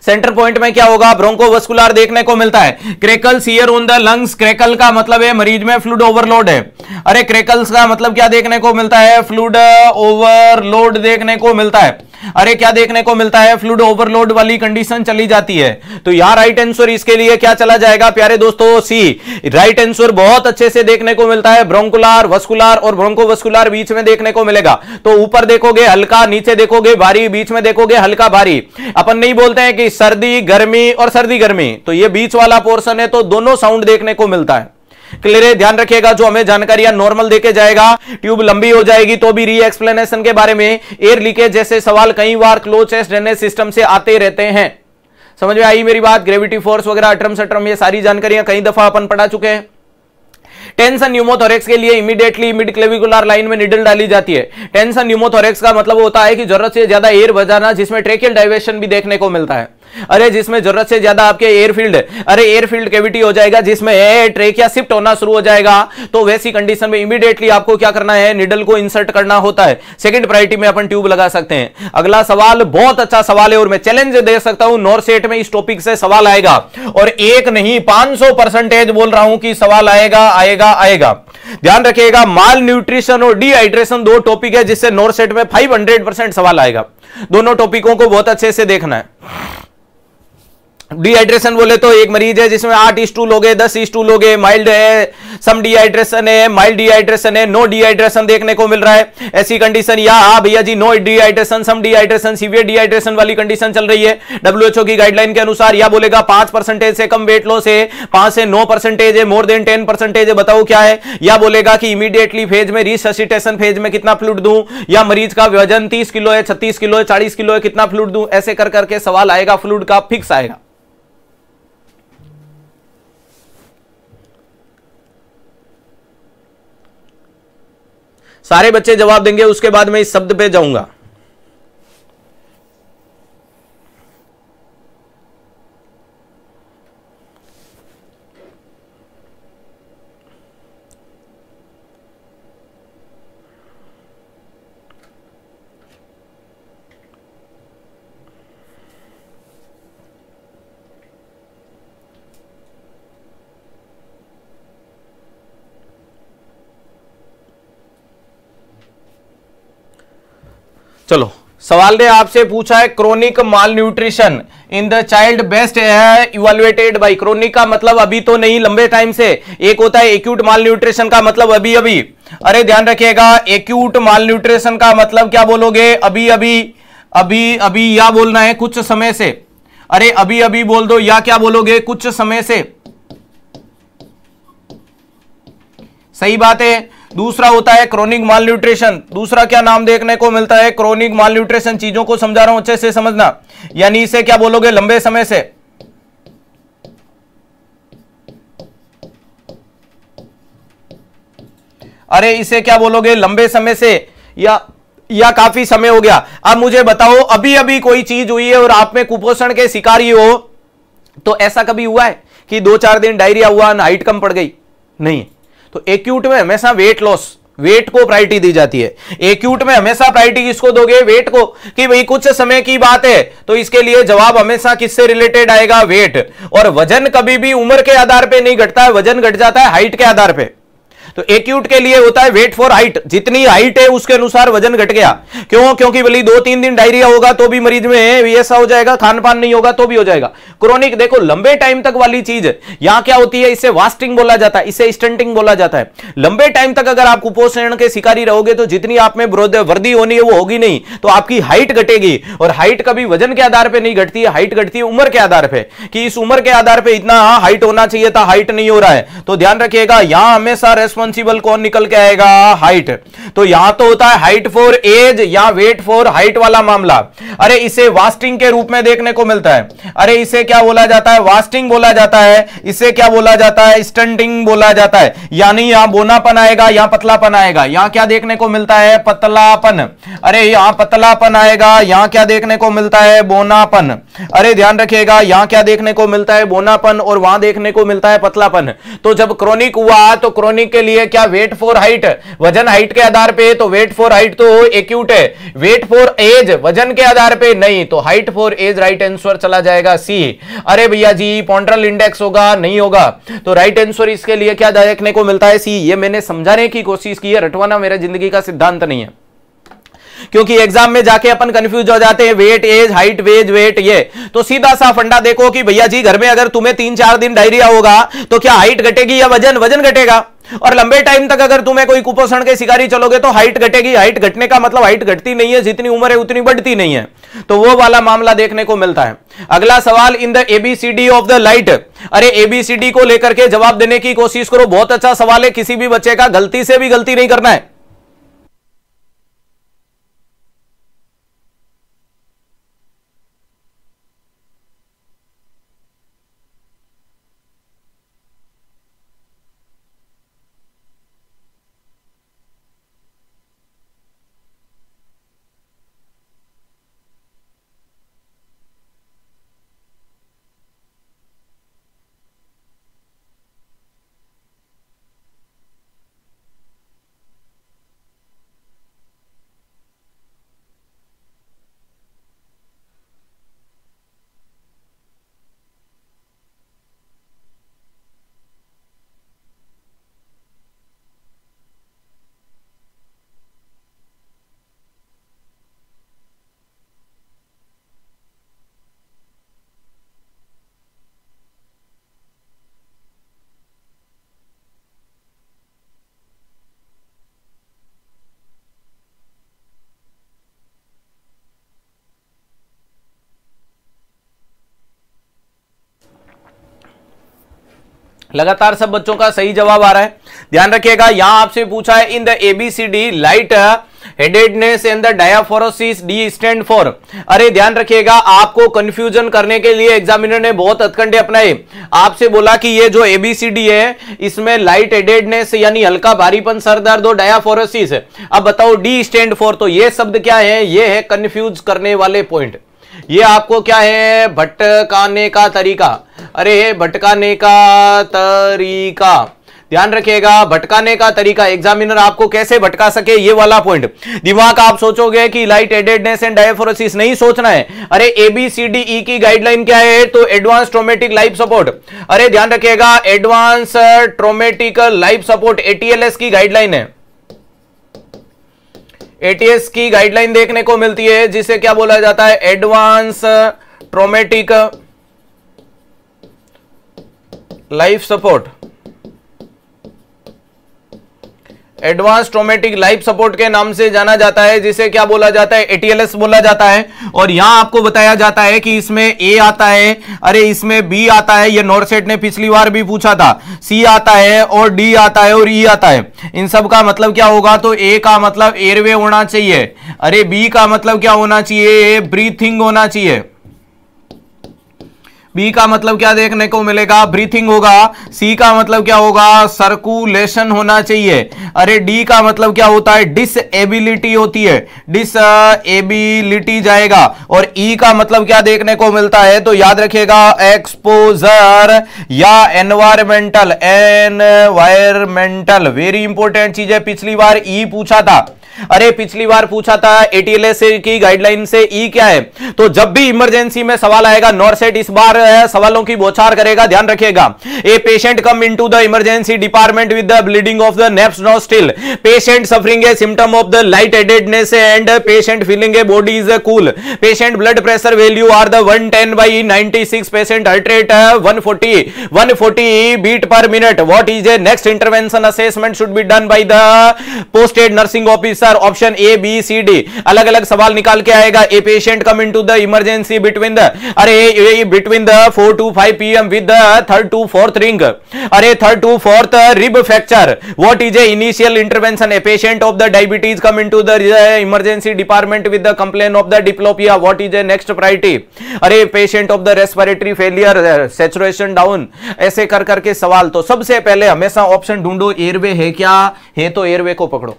सेंटर पॉइंट में क्या होगा? ब्रोंकोवेस्कुलर देखने को मिलता है। क्रेकल्स हियर ऑन द लंग्स, क्रेकल का मतलब है मरीज में फ्लूइड ओवरलोड है। अरे क्रेकल्स का मतलब क्या देखने को मिलता है? फ्लूइड ओवरलोड देखने को मिलता है। अरे क्या देखने को मिलता है? फ्लूइड ओवरलोड वाली कंडीशन चली जाती है। तो यहां राइट आंसर इसके लिए क्या चला जाएगा प्यारे दोस्तों? सी। राइट आंसर बहुत अच्छे से देखने को मिलता है, ब्रोंकुलर, वस्कुलर और ब्रोंकोवेस्कुलर बीच में देखने को मिलेगा। तो ऊपर देखोगे हल्का, नीचे देखोगे भारी, बीच में देखोगे हल्का भारी। अपन नहीं बोलते हैं कि सर्दी गर्मी और सर्दी गर्मी, तो ये बीच वाला पोर्शन है, तो दोनों साउंड देखने को मिलता है। क्लियर है? ध्यान रखिएगा, जो हमें जानकारियां नॉर्मल देके जाएगा, ट्यूब लंबी हो जाएगी तो भी री एक्सप्लेनेशन के बारे में, एयर लीकेज जैसे सवाल कई बार क्लोज चेस्ट ड्रेनेज सिस्टम से आते रहते हैं। समझ में आई मेरी बात? ग्रेविटी फोर्स वगैरह, अटरम सटरम, ये सारी जानकारियां कई दफा अपन पढ़ा चुके हैं। टेंशन न्यूमोथोरेक्स के लिए इमीडिएटली मिड क्लेविकुलर लाइन में निडल डाली जाती है। टेंशन न्यूमोथोरेक्स का मतलब होता है कि जरूरत से ज्यादा एयर बजाना, जिसमें ट्रेकियल डाइवेशन भी देखने को मिलता है। अरे जिसमें जरूरत से ज्यादा आपके एयरफील्ड, अरे एयरफील्ड कैविटी हो जाएगा, जिसमें ट्रेकिया शिफ्ट होना शुरू हो जाएगा, तो वैसी कंडीशन में इमीडिएटली आपको क्या करना है, निडल को इंसर्ट करना होता है। सेकंड प्रायोरिटी में अपन ट्यूब लगा सकते हैं। अगला सवाल बहुत अच्छा सवाल है और मैं चैलेंज दे सकता हूं, नॉरसेट में इस टॉपिक से सवाल आएगा और एक नहीं 500% बोल रहा हूं कि सवाल आएगा आएगा आएगा। ध्यान रखिएगा, माल न्यूट्रिशन और डिहाइड्रेशन दो टॉपिक है जिससे नॉरसेट में 500% सवाल आएगा। दोनों टॉपिकों को बहुत अच्छे से देखना है। डिहाइड्रेशन बोले तो एक मरीज है जिसमें 8:2 लोग हैं, 10:2 लोग हैं, माइल्ड है, सम डिहाइड्रेशन है, माइल्ड डिहाइड्रेशन है, नो डिहाइड्रेशन देखने को मिल रहा है। ऐसी कंडीशन या हाँ भैया जी नो डिहाइड्रेशन, सम डिहाइड्रेशन, सीवियर डिहाइड्रेशन वाली कंडीशन चल रही है। डब्ल्यूएचओ की गाइडलाइन के अनुसार या बोलेगा 5% से कम वेट लॉस है, 5 से 9% है, मोर देन 10% है, बताओ क्या है। या बोलेगा कि इमीडिएटली फेज में, रिससिटेशन फेज में कितना फ्लूइड दूं, या मरीज का वजन 30 किलो है, 36 किलो है, 40 किलो है, कितना फ्लूइड दूं। ऐसे कर करके सवाल आएगा, फ्लूइड का फिक्स आएगा। सारे बच्चे जवाब देंगे, उसके बाद मैं इस शब्द पे जाऊंगा। चलो, सवाल ने आपसे पूछा है chronic mall nutrition in the child best है इवेलुएटेड बाई। क्रोनिक का मतलब अभी तो नहीं, लंबे टाइम से। एक होता है एक्यूट माल न्यूट्रिशन का मतलब अभी अभी। अरे ध्यान रखिएगा, एक्यूट माल न्यूट्रिशन का मतलब क्या बोलोगे, अभी अभी, अभी अभी, या बोलना है कुछ समय से। अरे अभी अभी बोल दो, या क्या बोलोगे, कुछ समय से। सही बात है। दूसरा होता है क्रोनिक माल न्यूट्रिशन। दूसरा क्या नाम देखने को मिलता है, क्रोनिक माल न्यूट्रिशन। चीजों को समझा रहा हूं, अच्छे से समझना। यानी इसे क्या बोलोगे, लंबे समय से। अरे इसे क्या बोलोगे, लंबे समय से, या काफी समय हो गया। अब मुझे बताओ, अभी अभी कोई चीज हुई है और आप में कुपोषण के शिकारी हो, तो ऐसा कभी हुआ है कि 2-4 दिन डायरिया हुआ, हाइट कम पड़ गई? नहीं। तो एक्यूट में हमेशा वेट लॉस, वेट को प्रायोरिटी दी जाती है। एक्यूट में हमेशा प्रायोरिटी किसको दोगे, वेट को, कि भाई कुछ समय की बात है, तो इसके लिए जवाब हमेशा किससे रिलेटेड आएगा, वेट। और वजन कभी भी उम्र के आधार पे नहीं घटता है, वजन घट जाता है हाइट के आधार पे। तो एक्यूट के लिए होता है वेट फॉर हाइट, जितनी हाइट है उसके अनुसार वजन घट गया। क्यों? क्योंकि भले 2-3 दिन डायरिया होगा तो भी मरीज में ऐसा हो जाएगा, खान पान नहीं होगा तो भी हो जाएगा। क्रोनिक देखो लंबे टाइम तक वाली चीज, यहां क्या होती है, इसे वास्टिंग बोला जाता है, इसे स्टंटिंग बोला जाता है। लंबे टाइम तक अगर आप कुपोषण के शिकारी रहोगे तो जितनी आप में वृद्धि होनी है वो होगी नहीं, तो आपकी हाइट घटेगी। और हाइट कभी वजन के आधार पर नहीं घटती है, हाइट घटती है उम्र के आधार पर, कि इस उम्र के आधार पर इतना हाइट होना चाहिए था, हाइट नहीं हो रहा है। तो ध्यान रखिएगा, यहां हमेशा रिस्पॉन्सिबल कौन निकल के आएगा, हाइट। तो यहां तो होता है हाइट फॉर एज या वेट फॉर हाइट वाला मामला। अरे इसे वास्टिंग के रूप में देखने को मिलता है। अरे इसे क्या बोला जाता है, वास्टिंग बोला जाता है। इसे क्या बोला जाता है, स्टंटिंग बोला जाता है। यानी यहां बोनापन आएगा, यहां पतलापन आएगा। यहां क्या देखने को मिलता है, पतलापन। अरे यहां पतलापन आएगा, यहां क्या देखने को मिलता है, बोनापन। अरे ध्यान रखिएगा, यहां क्या देखने को मिलता है, बोनापन, और वहां देखने को मिलता है पतलापन। तो जब क्रोनिक हुआ तो क्रोनिक के लिए क्या, वेट फॉर हाइट, वजन हाइट के आधार पे, तो वेट फॉर हाइट तो एक्यूट है। वेट फॉर एज वजन के आधार पे नहीं, तो height for age right answer चला जाएगा सी। अरे भैया जी पॉन्ड्रल इंडेक्स होगा, नहीं होगा, तो राइट आंसर इसके लिए क्या देखने को मिलता है, सी। ये मैंने समझाने की कोशिश की है, रटवाना मेरा जिंदगी का सिद्धांत नहीं है, क्योंकि एग्जाम में जाके अपन कंफ्यूज हो जाते हैं, वेट एज हाइट वेज वेट। ये तो सीधा सा फंडा देखो कि भैया जी घर में अगर तुम्हें 3-4 दिन डायरिया होगा तो क्या हाइट घटेगी या वजन, वजन घटेगा। और लंबे टाइम तक अगर तुम्हें कोई कुपोषण के शिकारी चलोगे तो हाइट घटेगी। हाइट घटने का मतलब हाइट घटती नहीं है, जितनी उम्र है उतनी बढ़ती नहीं है, तो वो वाला मामला देखने को मिलता है। अगला सवाल, in the ABCD of the light. अरे एबीसीडी को लेकर के जवाब देने की कोशिश करो, बहुत अच्छा सवाल है, किसी भी बच्चे का गलती से भी गलती नहीं करना है। लगातार सब बच्चों का सही जवाब आ रहा है। ध्यान रखिएगा, यहां आपसे पूछा है in the ABCD light headedness and the diaphoresis, D stand for. अरे ध्यान रखिएगा, आपको कंफ्यूजन करने के लिए एग्जामिनर ने बहुत हथकंडे अपनाए। आपसे बोला कि ये जो एबीसीडी है इसमें लाइट हेडेडनेस यानी हल्का भारीपन, सर दर्द और डायाफोरोसिस। अब बताओ डी स्टैंड फॉर, तो ये शब्द क्या है? ये है कंफ्यूज करने वाले पॉइंट। ये आपको क्या है? भटकाने का तरीका। अरे भटकाने का तरीका, ध्यान रखिएगा, भटकाने का तरीका। एग्जामिनर आपको कैसे भटका सके, ये वाला पॉइंट। दिमाग आप सोचोगे कि लाइट हेडेडनेस एंड डायफोरोसिस, नहीं सोचना है। अरे एबीसीडीई की गाइडलाइन क्या है? तो एडवांस ट्रोमेटिक लाइफ सपोर्ट। अरे ध्यान रखिएगा, एडवांस ट्रोमेटिक लाइफ सपोर्ट एटीएलएस की गाइडलाइन है। एटीएस की गाइडलाइन देखने को मिलती है जिसे क्या बोला जाता है? Advance traumatic life support. Advance traumatic life support के नाम से जाना जाता है, जिसे क्या बोला जाता है? एटीएलएस बोला जाता है। और यहां आपको बताया जाता है कि इसमें ए आता है, अरे इसमें बी आता है, ये नॉरसेट ने पिछली बार भी पूछा था, सी आता है और डी आता है और ई आता है। इन सब का मतलब क्या होगा? तो ए का मतलब एयरवे होना चाहिए, अरे बी का मतलब क्या होना चाहिए? ब्रीथिंग होना चाहिए। बी का मतलब क्या देखने को मिलेगा? ब्रीथिंग होगा। सी का मतलब क्या होगा? सर्कुलेशन होना चाहिए। अरे डी का मतलब क्या होता है? डिसएबिलिटी होती है, डिसएबिलिटी जाएगा। और ई का मतलब क्या देखने को मिलता है? तो याद रखिएगा, एक्सपोजर या एनवायरमेंटल। एनवायरमेंटल वेरी इंपॉर्टेंट चीज है, पिछली बार ई पूछा था। अरे पिछली बार पूछा था एटीएलएस की गाइडलाइन से ई क्या है। तो जब भी इमरजेंसी में सवाल आएगा, नॉरसेट इस बार सवालों की बौछार करेगा, ध्यान रखिएगा। A patient come into the emergency department with the bleeding of the नेफ्स nostril, patient suffering a symptom of the light headedness and patient feeling a body is cool, patient blood pressure value are the 110/96, patient heart rate 140 beat per minute. What is a next intervention assessment should be done by the posted nursing officer. Option A B C D, अलग अलग सवाल निकाल के आएगा। A patient come into the emergency between the, अरे between the 4 to 5 PM with the 3rd to 4th ring, अरे 3rd to 4th rib fracture. What is a initial intervention? A patient of the diabetes come into the emergency department with the complain of the diplopia. What is a next priority? अरे patient of the respiratory failure, saturation down. ऐसे कर करके सवाल। तो सबसे पहले हमेशा ऑप्शन ढूंढो, एयरवे है क्या है, तो एयरवे को पकड़ो।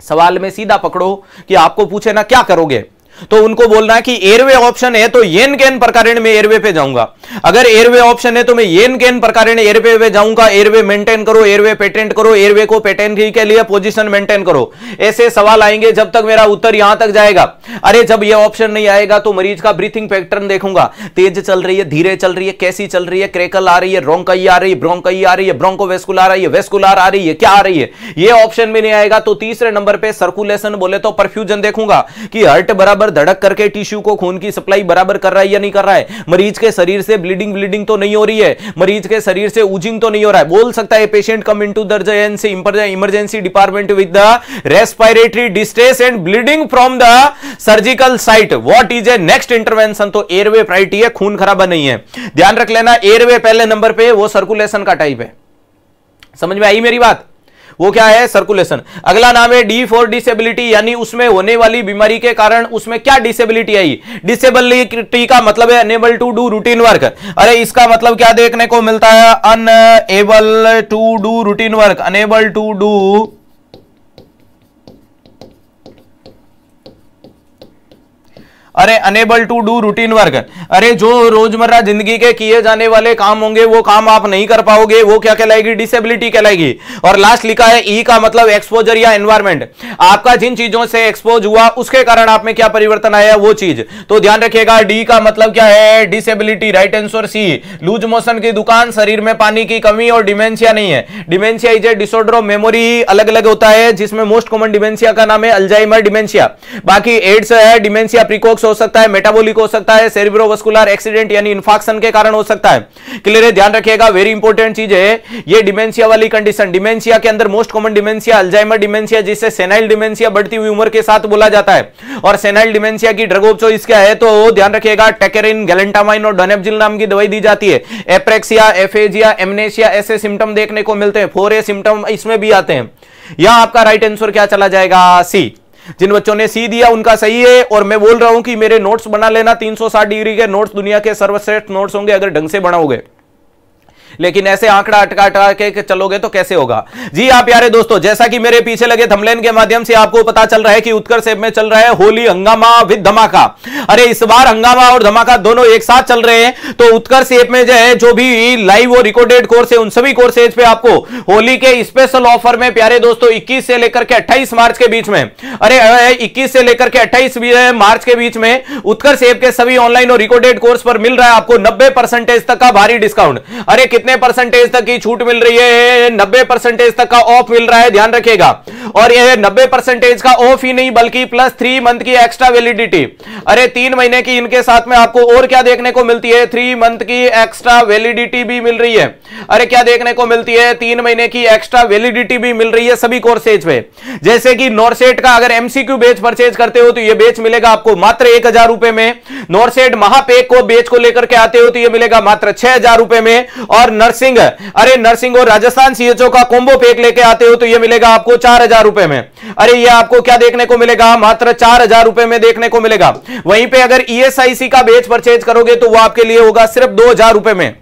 सवाल में सीधा पकड़ो कि आपको पूछे ना क्या करोगे, तो उनको बोलना है कि एयरवे ऑप्शन है तो येन केन प्रकारेण में एयरवे पे जाऊंगा। अगर एयरवे ऑप्शन है तो मैं येन केन प्रकारेण एयरवे पे जाऊंगा। एयरवे मेंटेन करो, एयरवे पेटेंट करो, एयरवे को पेटेंट के लिए पोजीशन मेंटेन करो। ऐसे सवाल आएंगे जब तक मेरा उत्तर यहां तक जाएगा। अरे जब ये ऑप्शन नहीं आएगा तो मरीज का ब्रीथिंग पैटर्न देखूंगा, तेज चल रही है, धीरे चल रही है, कैसी चल रही है, क्रेकल आ रही है, रोंकई आ रही है, ब्रोंकई आ रही है, ब्रोंकोवेस्कुलर आ रही है, वेस्कुलर आ रही है, क्या आ रही है, ये ऑप्शन में नहीं आएगा। तो तीसरे नंबर पे सर्कुलेशन बोले तो परफ्यूजन देखूंगा कि हार्ट बराबर धड़क करके टिश्यू को खून की सप्लाई बराबर कर रहा है या नहीं कर रहा है, मरीज के शरीर से ब्लीडिंग तो नहीं हो रही है, मरीज के शरीर से ऊजिंग तो नहीं हो रहा है। बोल सकता है patient come into the emergency department with the respiratory distress and bleeding from the surgical site. What is a next intervention? तो एयरवे प्रायोरिटी है, खून खराबा नहीं है। ध्यान रख लेना, एयरवे पहले नंबर पे, वो सर्कुलेशन का टाइप है। समझ में आई मेरी बात? वो क्या है? सर्कुलेशन। अगला नाम है डी फॉर डिसेबिलिटी, यानी उसमें होने वाली बीमारी के कारण उसमें क्या डिसेबिलिटी आई। डिसेबिलिटी का मतलब है unable to do routine work. अरे इसका मतलब क्या देखने को मिलता है? Unable to do routine work, unable to do अरे unable to do routine work. अरे जो रोजमर्रा जिंदगी के किए जाने वाले काम होंगे वो काम आप नहीं कर पाओगे, वो क्या कहलाएगी? डिसेबिलिटी कहलाएगी। और लास्ट लिखा है ई का मतलब एक्सपोजर या एनवायरमेंट, आपका जिन चीजों से एक्सपोज हुआ उसके कारण आप में क्या परिवर्तन आया वो चीज। तो ध्यान रखिएगा, डी का मतलब क्या है? Disability, right answer C. Loose motion की दुकान, शरीर में पानी की कमी और डिमेंशिया नहीं है। Dementia is a disorder of memory, अलग अलग होता है, जिसमें मोस्ट कॉमन डिमेंशिया का नाम है अल्जाइमर डिमेंशिया। बाकी एड्स है डिमेंशिया प्रीकॉक्स हो सकता है, मेटाबॉलिक हो सकता है, सेरिब्रोवास्कुलर एक्सीडेंट यानी इंफाक्शन के कारण हो सकता है। क्लियर है, ध्यान रखिएगा, वेरी इंपॉर्टेंट चीज है ये डिमेंशिया वाली कंडीशन। डिमेंशिया के अंदर most common dementia Alzheimer dementia, जिसे सेनाइल डिमेंशिया बढ़ती हुई उम्र के साथ बोला जाता है। और सेनाइल डिमेंशिया की ड्रग ऑफ चॉइस क्या है, तो ध्यान रखिएगा टेकेरिन, गैलेंटामाइन और डोनेपजिल नाम की दवाई दी जाती है। एप्रेक्सिया, एफेजिया, एमनेशिया ऐसे सिम्टम देखने को मिलते हैं। 4A सिम्टम इसमें भी आते हैं। यहां आपका राइट आंसर क्या चला जाएगा, सी। जिन बच्चों ने सी दिया उनका सही है। और मैं बोल रहा हूं कि मेरे नोट्स बना लेना, 360 डिग्री के नोट्स दुनिया के सर्वश्रेष्ठ नोट्स होंगे अगर ढंग से बनाओगे, लेकिन ऐसे आंकड़ा अटका के चलोगे तो कैसे होगा। जी हाँ प्यारे दोस्तों, जैसा कि मेरे पीछे लगे थंबनेल के माध्यम से आपको पता चल रहा है कि उत्कर्ष ऐप में चल रहा है होली हंगामा विद धमाका। अरे इस बार हंगामा और धमाका दोनों एक साथ चल रहे हैं। तो उत्कर्ष ऐप में जो भी लाइव और रिकॉर्डेड कोर्स है उन सभी कोर्सेज पे आपको होली के स्पेशल ऑफर में प्यारे दोस्तों 21 से लेकर के 28 मार्च के बीच में, अरे 21 से लेकर के 28 मार्च के बीच में उत्कर्ष ऐप के सभी ऑनलाइन और रिकॉर्डेड कोर्स पर मिल रहा है आपको 90% तक का भारी डिस्काउंट। अरे कितने परसेंटेज तक की छूट मिल रही है, 90% तक का ऑफ मिल रहा है, ध्यान रखिएगा। और यह 90% का ऑफ ही नहीं बल्कि प्लस 3 मंथ की एक्स्ट्रा वैलिडिटी। अरे 3 महीने की इनके साथ में आपको और क्या देखने को मिलती है, 3 मंथ की एक्स्ट्रा वैलिडिटी भी मिल रही है। अरे क्या देखने को मिलती है, 3 महीने की एक्स्ट्रा वैलिडिटी भी मिल रही है सभी कोर्सेज पे। जैसे कि नॉरसेट का अगर एमसीक्यू बैच परचेज करते हो तो यह बैच मिलेगा आपको मात्र 1000 रुपए में। नॉरसेट महापेक को बैच को लेकर के आते हो तो यह मिलेगा मात्र 6000 रुपए में। और नर्सिंग और राजस्थान सीएचओ का कॉम्बो पैक लेके आते हो तो यह मिलेगा आपको 4000 रुपए में। अरे ये आपको क्या देखने को मिलेगा, मात्र 4000 रुपए में देखने को मिलेगा। वहीं पे अगर ईएसआईसी का बैच परचेज करोगे तो वो आपके लिए होगा सिर्फ 2000 रुपए में।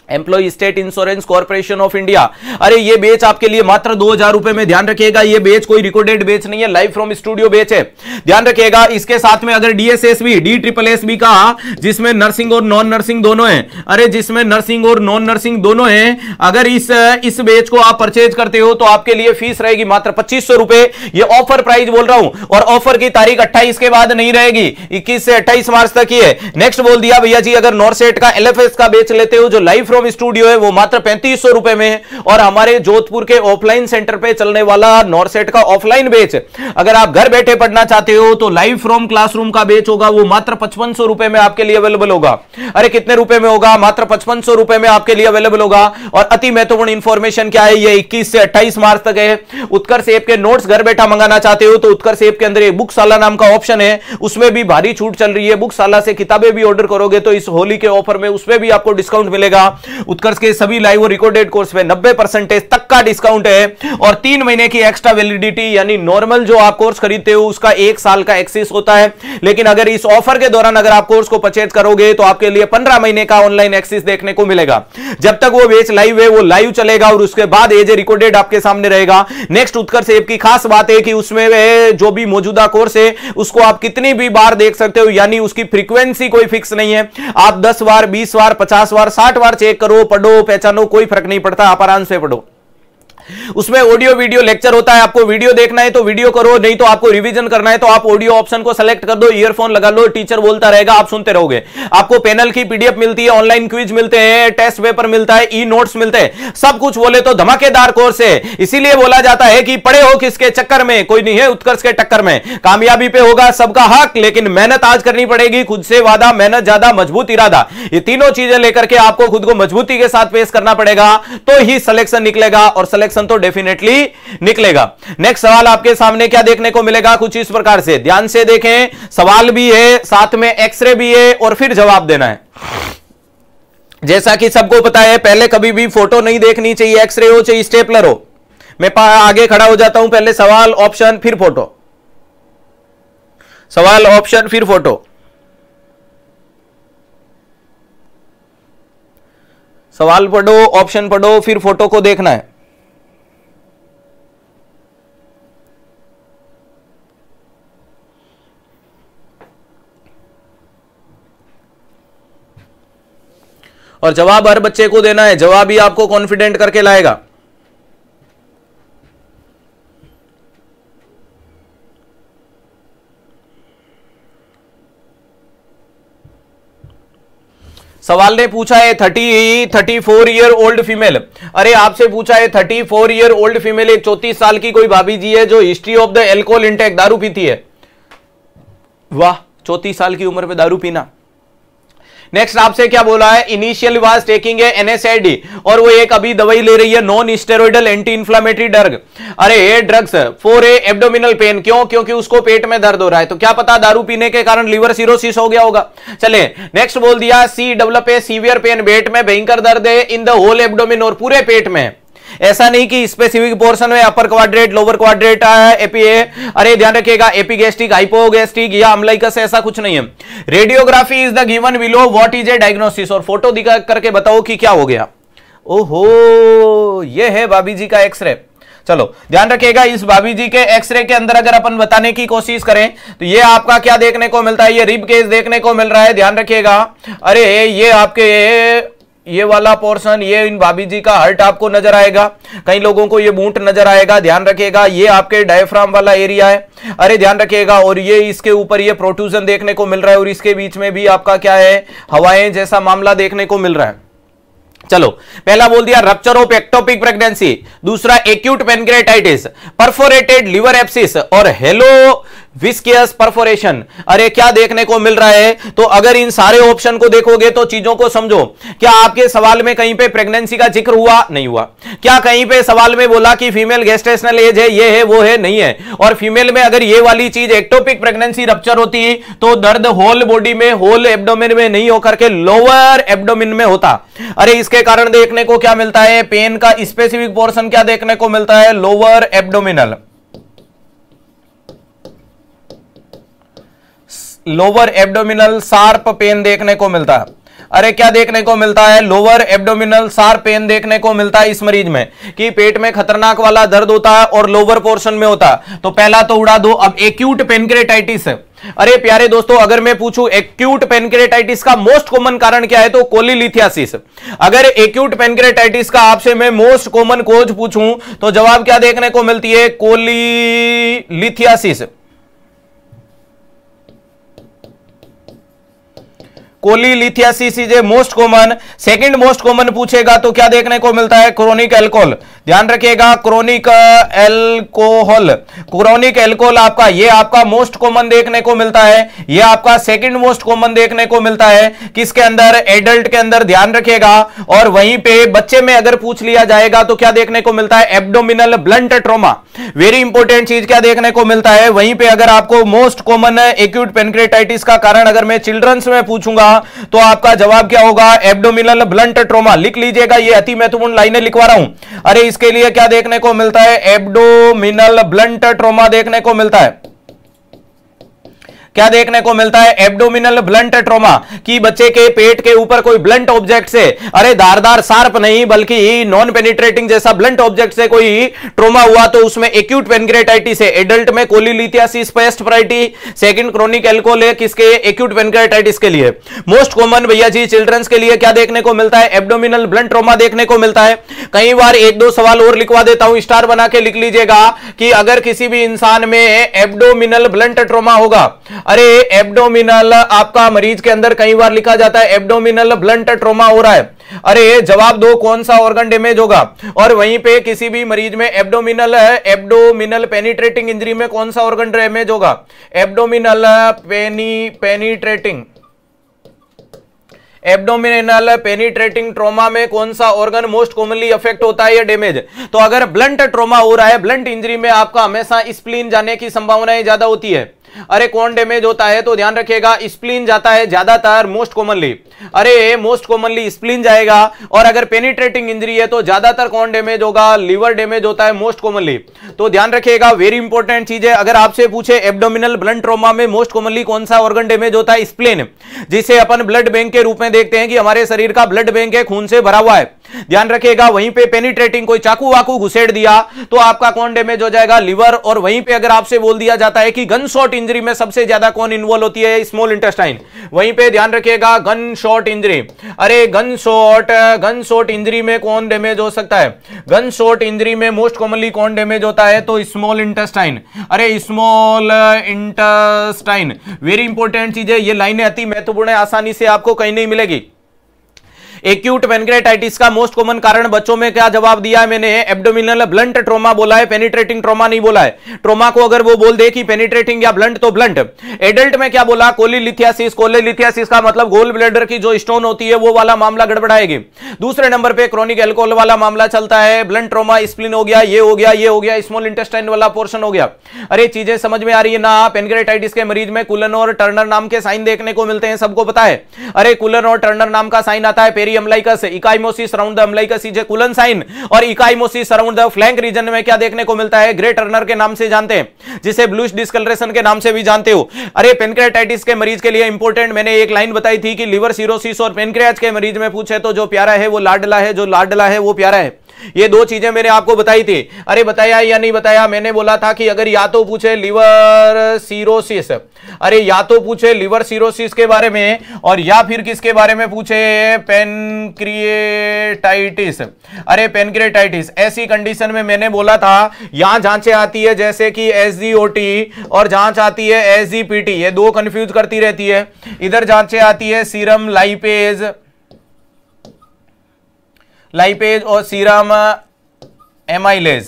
Employ state insurance corporation of India, अरे ये बेच आपके लिए मात्र 2000 रुपए में। ध्यान रखिएगा ये बेच कोई रिकॉर्डेड बेच नहीं है, लाइव फ्रॉम स्टूडियो बेच है, ध्यान रखिएगा। इसके साथ में अगर डीएसएसबी DSSB का जिसमें नर्सिंग और नॉन नर्सिंग दोनों है, अरे जिसमें नर्सिंग और नॉन नर्सिंग दोनों है, अगर इस बेच को आप परचेज करते हो तो आपके लिए फीस रहेगी मात्र 2500 रुपए। ये ऑफर प्राइस बोल रहा हूं और ऑफर की तारीख 28 के बाद नहीं रहेगी, 21 से 28 मार्च तक ही है। नेक्स्ट बोल दिया भैया जी, अगर नॉरसेट का LFS का बेच लेते हो जो लाइव फ्रॉम स्टूडियो है वो मात्र 3500 रुपए में। और हमारे जोधपुर के ऑफलाइन सेंटर पे चलने वाला नॉरसेट का ऑफलाइन बेच अगर आप घर बैठे पढ़ना चाहते हो तो लाइव फ्रॉम क्लासरूम का बेच होगा वो मात्र 5500 रुपए में आपके लिए अवेलेबल होगा। अरे कितने रुपए में होगा, मात्र 5500 रुपए में आपके लिए अवेलेबल होगा। और अति महत्वपूर्ण इंफॉर्मेशन क्या है, ये 21 से 28 मार्च तक है। उत्कर्ष ऐप के नोट्स घर बैठा मंगाना चाहते हो तो उत्कर्ष ऐप के अंदर एक बुकशाला नाम का ऑप्शन है, उसमें भी भारी छूट चल रही है। बुकशाला से किताबें भी ऑर्डर करोगे तो इस होली के ऑफर में उसमें भी आपको डिस्काउंट मिलेगा। उत्कर्ष के सभी लाइव और रिकॉर्डेड कोर्स पे 90% तक का डिस्काउंट है। और 3 महीने की एक्स्ट्रा वैलिडिटी, यानी नॉर्मल जो आप कोर्स खरीदते हो उसका 1 साल का एक्सेस होता है, लेकिन अगर इस ऑफर के दौरान अगर आप कोर्स को परचेज करोगे तो आपके लिए 15 महीने का ऑनलाइन एक्सेस देखने को मिलेगा। जब तक वो बेच लाइव है वो लाइव चलेगा और उसके बाद एज ए रिकॉर्डेड आपके सामने रहेगा। नेक्स्ट उत्कर्ष ऐप की खास बात है कि उसमें जो भी मौजूदा कोर्स है उसको आप कितनी भी बार देख सकते हो, यानी उसकी फ्रीक्वेंसी कोई फिक्स नहीं है। आप 10 बार 20 बार 50 बार 60 बार चेक करो, पढ़ो, पहचानो, कोई फर्क नहीं पड़ता, आप आराम से पढ़ो। उसमें ऑडियो वीडियो लेक्चर होता है, आपको वीडियो देखना है तो वीडियो करो, नहीं तो आपको रिवीजन करना है तो आप ऑडियो ऑप्शन को सेलेक्ट कर दो, ईयरफोन लगा लो, टीचर बोलता रहेगा, आप सुनते रहोगे। आपको पैनल की पीडीएफ मिलती है, ऑनलाइन क्विज मिलते हैं, टेस्ट पेपर मिलता है, ई नोट्स मिलते हैं, सब कुछ बोले तो धमाकेदार कोर्स है। इसीलिए बोला जाता है कि पढ़े हो किसके चक्कर में, कोई नहीं है उत्कर्ष के टक्कर में। कामयाबी पे होगा सबका हक, लेकिन मेहनत आज करनी पड़ेगी, खुद से वादा, मेहनत ज्यादा, मजबूत इरादा, ये तीनों चीजें लेकर के आपको खुद को मजबूती के साथ पेश करना पड़ेगा तो ही सिलेक्शन निकलेगा, और सिलेक्शन तो डेफिनेटली निकलेगा। नेक्स्ट सवाल आपके सामने क्या देखने को मिलेगा, कुछ इस प्रकार से, ध्यान से देखें, सवाल भी है साथ में एक्सरे भी है और फिर जवाब देना है। जैसा कि सबको पता है पहले कभी भी फोटो नहीं देखनी चाहिए, एक्सरे हो चाहे स्टेपलर हो। मैं आगे खड़ा हो जाता हूं, पहले सवाल ऑप्शन फिर फोटो, सवाल ऑप्शन फिर फोटो, सवाल पढ़ो, ऑप्शन पढ़ो, फिर फोटो को देखना है। और जवाब हर बच्चे को देना है, जवाब ही आपको कॉन्फिडेंट करके लाएगा। सवाल ने पूछा है 34 ईयर ओल्ड फीमेल, अरे आपसे पूछा है 34 ईयर ओल्ड फीमेल, एक 34 साल की कोई भाभी जी है जो history of the alcohol intake, दारू पीती है। वाह, 34 साल की उम्र में दारू पीना। नेक्स्ट आपसे क्या बोला है, initial was taking a NSAID, और वो एक अभी दवाई ले रही है non steroidal anti inflammatory drug. अरे ये drugs for a abdominal pain, क्यों? क्योंकि उसको पेट में दर्द हो रहा है। तो क्या पता दारू पीने के कारण लीवर सिरोसिस हो गया होगा। चले नेक्स्ट बोल दिया, सी डेवलप ए सीवियर पेन, पेट में भयंकर दर्द है इन द होल एब्डोमिन, और पूरे पेट में, ऐसा नहीं कि स्पेसिफिक पोर्शन में, अपर क्वाड्रेट, लोअर क्वाड्रेट, एपीए, अरे ध्यान रखिएगा एपिगैस्ट्रिक, हाइपोगैस्ट्रिक या अम्लाइकस, ऐसा कुछ नहीं है। Radiography is the given below, what is A diagnosis, और फोटो दिखा करके बताओ कि क्या हो गया। ओहो, ये है भाभी जी का एक्सरे। चलो ध्यान रखिएगा, इस भाभी जी के एक्सरे के अंदर अगर अपन बताने की कोशिश करें तो ये आपका क्या देखने को मिलता है, ये रिब केस देखने को मिल रहा है। ध्यान रखिएगा, अरे ये आपके ये वाला पोर्शन, ये इन भाभी जी का हार्ट आपको नजर आएगा, कई लोगों को ये बूंट नजर आएगा। ध्यान रखिएगा, ये आपके डायफ्राम वाला एरिया है। अरे ध्यान रखिएगा, और ये इसके ऊपर ये प्रोट्रूजन देखने को मिल रहा है, और इसके बीच में भी आपका क्या है, हवाएं जैसा मामला देखने को मिल रहा है। चलो पहला बोल दिया रप्चर ऑफ एक्टोपिक प्रेगनेंसी, दूसरा acute pancreatitis, perforated liver abscess और हेलो विस्कियस परफोरेशन। अरे क्या देखने को मिल रहा है, तो अगर इन सारे ऑप्शन को देखोगे तो चीजों को समझो। क्या आपके सवाल में कहीं पे प्रेगनेंसी का जिक्र हुआ? नहीं हुआ। क्या कहीं पे सवाल में बोला कि फीमेल गेस्टेशनल एज है, ये है वो है? नहीं है। और फीमेल में अगर ये वाली चीज एक्टोपिक प्रेगनेंसी रप्चर होती तो दर्द होल बॉडी में, होल एब्डोमेन में नहीं होकर के लोअर एब्डोमेन में होता। अरे इसके कारण देखने को क्या मिलता है, पेन का स्पेसिफिक पोर्शन क्या देखने को मिलता है, lower abdominal, lower abdominal sharp pain देखने को मिलता है। अरे क्या देखने को मिलता है, लोअर एब्डोमिनल शार्प पेन देखने को मिलता है इस मरीज में, कि पेट में खतरनाक वाला दर्द होता है और लोअर पोर्शन में होता है। तो पहला तो उड़ा दो। अब एक्यूट पेनक्रेटाइटिस, अरे प्यारे दोस्तों अगर मैं पूछूं एक्यूट पेनक्रेटाइटिस का मोस्ट कॉमन कारण क्या है, तो कोलीलिथियासिस। अगर एक्यूट पेनक्रेटाइटिस का आपसे मैं मोस्ट कॉमन कोज पूछूं तो जवाब क्या देखने को मिलती है, कोलीलिथियासिस। कोलीलिथियासिस is a most common. Second most common पूछेगा तो क्या देखने को मिलता है, क्रोनिक एल्कोहल। ध्यान रखिएगा, क्रोनिक एल्कोहल, क्रोनिक एल्कोहल आपका, ये आपका मोस्ट कॉमन देखने को मिलता है। ये आपका सेकंड मोस्ट कॉमन देखने को मिलता है किसके अंदर, एडल्ट के अंदर। ध्यान रखिएगा, और वहीं पे बच्चे में अगर पूछ लिया जाएगा तो क्या देखने को मिलता है, abdominal blunt trauma. Very important चीज क्या देखने को मिलता है, वहीं पे अगर आपको मोस्ट कॉमन एक्यूट पेनक्रेटाइटिस का कारण अगर मैं चिल्ड्रंस में पूछूंगा तो आपका जवाब क्या होगा, एब्डोमिनल ब्लंट ट्रॉमा। लिख लीजिएगा, ये अति महत्वपूर्ण लाइनें लिखवा रहा हूं। अरे इसके लिए क्या देखने को मिलता है, एब्डोमिनल ब्लंट ट्रॉमा देखने को मिलता है। क्या देखने को मिलता है, एब्डोमिनल ब्लंट ट्रॉमा, कि बच्चे के पेट के ऊपर कोई ब्लंट ऑब्जेक्ट से, अरे धारदार शार्प नहीं बल्कि नॉन पेनिट्रेटिंग जैसा ब्लंट ऑब्जेक्ट से कोई ट्रॉमा हुआ तो उसमें एक्यूट पेनक्रेटाइटिस है। एडल्ट में कोलीलिथियासिस first priority, second chronic alcohol है किसके, एक्यूट पेनक्रेटाइटिस के लिए। मोस्ट कॉमन भैया जी चिल्ड्रंस के लिए क्या देखने को मिलता है, एब्डोमिनल ब्लंट ट्रॉमा देखने को मिलता है। कई बार एक दो सवाल और लिखवा देता हूं, स्टार बना के लिख लीजिएगा कि अगर किसी भी इंसान में एब्डोमिनल ब्लंट ट्रॉमा होगा, अरे एब्डोमिनल आपका मरीज के अंदर कई बार लिखा जाता है एब्डोमिनल ब्लंट ट्रॉमा हो रहा है, अरे जवाब दो कौन सा ऑर्गन डैमेज होगा। और वहीं पे किसी भी मरीज में एब्डोमिनल पेनिट्रेटिंग इंजरी में कौन सा ऑर्गन डैमेज होगा, एब्डोमिनल एब्डोमिनल पेनिट्रेटिंग ट्रॉमा में कौन सा ऑर्गन मोस्ट कॉमनली अफेक्ट होता है या डैमेज। तो अगर ब्लंट ट्रॉमा हो रहा है, ब्लंट इंजरी में आपका हमेशा स्प्लीन जाने की संभावनाएं ज्यादा होती है। अरे कौन डैमेज होता है, तो ध्यान रखिएगा स्प्लीन जाता है ज्यादातर, मोस्ट कॉमनली, अरे मोस्ट कॉमनली स्प्लीन जाएगा। और अगर पेनिट्रेटिंग इंजरी है तो ज्यादातर कौन डैमेज होगा, लिवर डैमेज होता है मोस्ट कॉमनली। तो ध्यान रखिएगा, वेरी इंपॉर्टेंट चीज है। अगर आपसे पूछे एब्डोमिनल ब्लंट ट्रॉमा में मोस्ट कॉमनली कौन सा ऑर्गन डैमेज होता है, स्प्लीन, जिसे अपन ब्लड बैंक के रूप में देखते हैं कि हमारे शरीर का ब्लड बैंक है, खून से भरा हुआ है। ध्यान रखिएगा, वहीं पे पेनिट्रेटिंग कोई चाकू वाकू घुसेड़ दिया तो आपका कौन डैमेज हो जाएगा, लिवर। और वहीं पे अगर आपसे बोल दिया जाता है कि गन शॉट इंजरी में सबसे ज्यादा कौन इन्वॉल्व होती है, स्मॉल इंटेस्टाइन, वहीं पे ध्यान रखिएगा गन शॉट इंजरी। अरे गन शॉट इंजरी में कौन डैमेज हो सकता है, गन शॉट इंजरी में मोस्ट कॉमनली कौन डैमेज होता है, तो स्मॉल इंटेस्टाइन। अरे स्मॉल इंटेस्टाइन वेरी इंपॉर्टेंट चीज है, ये लाइनें अति महत्वपूर्ण है, आसानी से आपको कहीं नहीं मिलेगी। एक्यूट पेनक्रेटाइटिस का मोस्ट कॉमन कारण बच्चों में क्या जवाब दिया है मैंने? एब्डोमिनल ब्लंट ट्रोमा बोला है, पेनिट्रेटिंग ट्रोमा नहीं बोला है। ट्रोमा को अगर वो बोल दे कि पेनिट्रेटिंग या ब्लंट तो ब्लंट। एडल्ट में क्या बोला? कोलिलिथियासिस। कोलिलिथियासिस का मतलब गोल ब्लैडर की जो स्टोन होती है वो वाला मामला गड़बड़ाएगी। दूसरे नंबर पे क्रोनिक एल्कोहल वाला मामला चलता है। ब्लंट ट्रोमा, स्प्लीन हो गया, ये हो गया, ये हो गया, स्मॉल इंटेस्टाइन वाला पोर्शन हो गया। अरे चीजें समझ में आ रही है ना? पेनक्रेटाइटिस के मरीज में कुलन और टर्नर नाम के साइन देखने को मिलते हैं, सबको पता है। अरे कुलन और टर्नर नाम का साइन आता है peri umbilicus, ecchymosis around the umbilicus is a Cullen sign, और ecchymosis around the flank region में क्या देखने को मिलता है? ग्रे टर्नर के नाम से जानते हैं, जिसे ब्लूइश डिस्कलरेशन के नाम से भी जानते हो। अरे पेनक्रेटाइटिस के मरीज के लिए इंपॉर्टेंट मैंने एक लाइन बताई थी कि लिवर सिरोसिस और पेनक्रियाज के मरीज में पूछे तो जो प्यारा है वो लाडला है, जो लाडला है वो प्यारा है। ये दो चीजें मैंने आपको बताई थी। अरे बताया या नहीं बताया? मैंने बोला था कि अगर या तो पूछे लिवर सिरोसिस, अरे या तो पूछे लिवर सिरोसिस के बारे में, और या फिर किसके बारे में पूछे? पेनक्रिएटाइटिस। अरे पेनक्रिएटाइटिस, ऐसी कंडीशन में मैंने बोला था यहां जांचें आती है जैसे कि एसजीओटी और जांच आती है एसजीपीटी, ये दो कंफ्यूज करती रहती है। इधर जांचें आती है सीरम लाइपेज और सीरम एमाइलेज।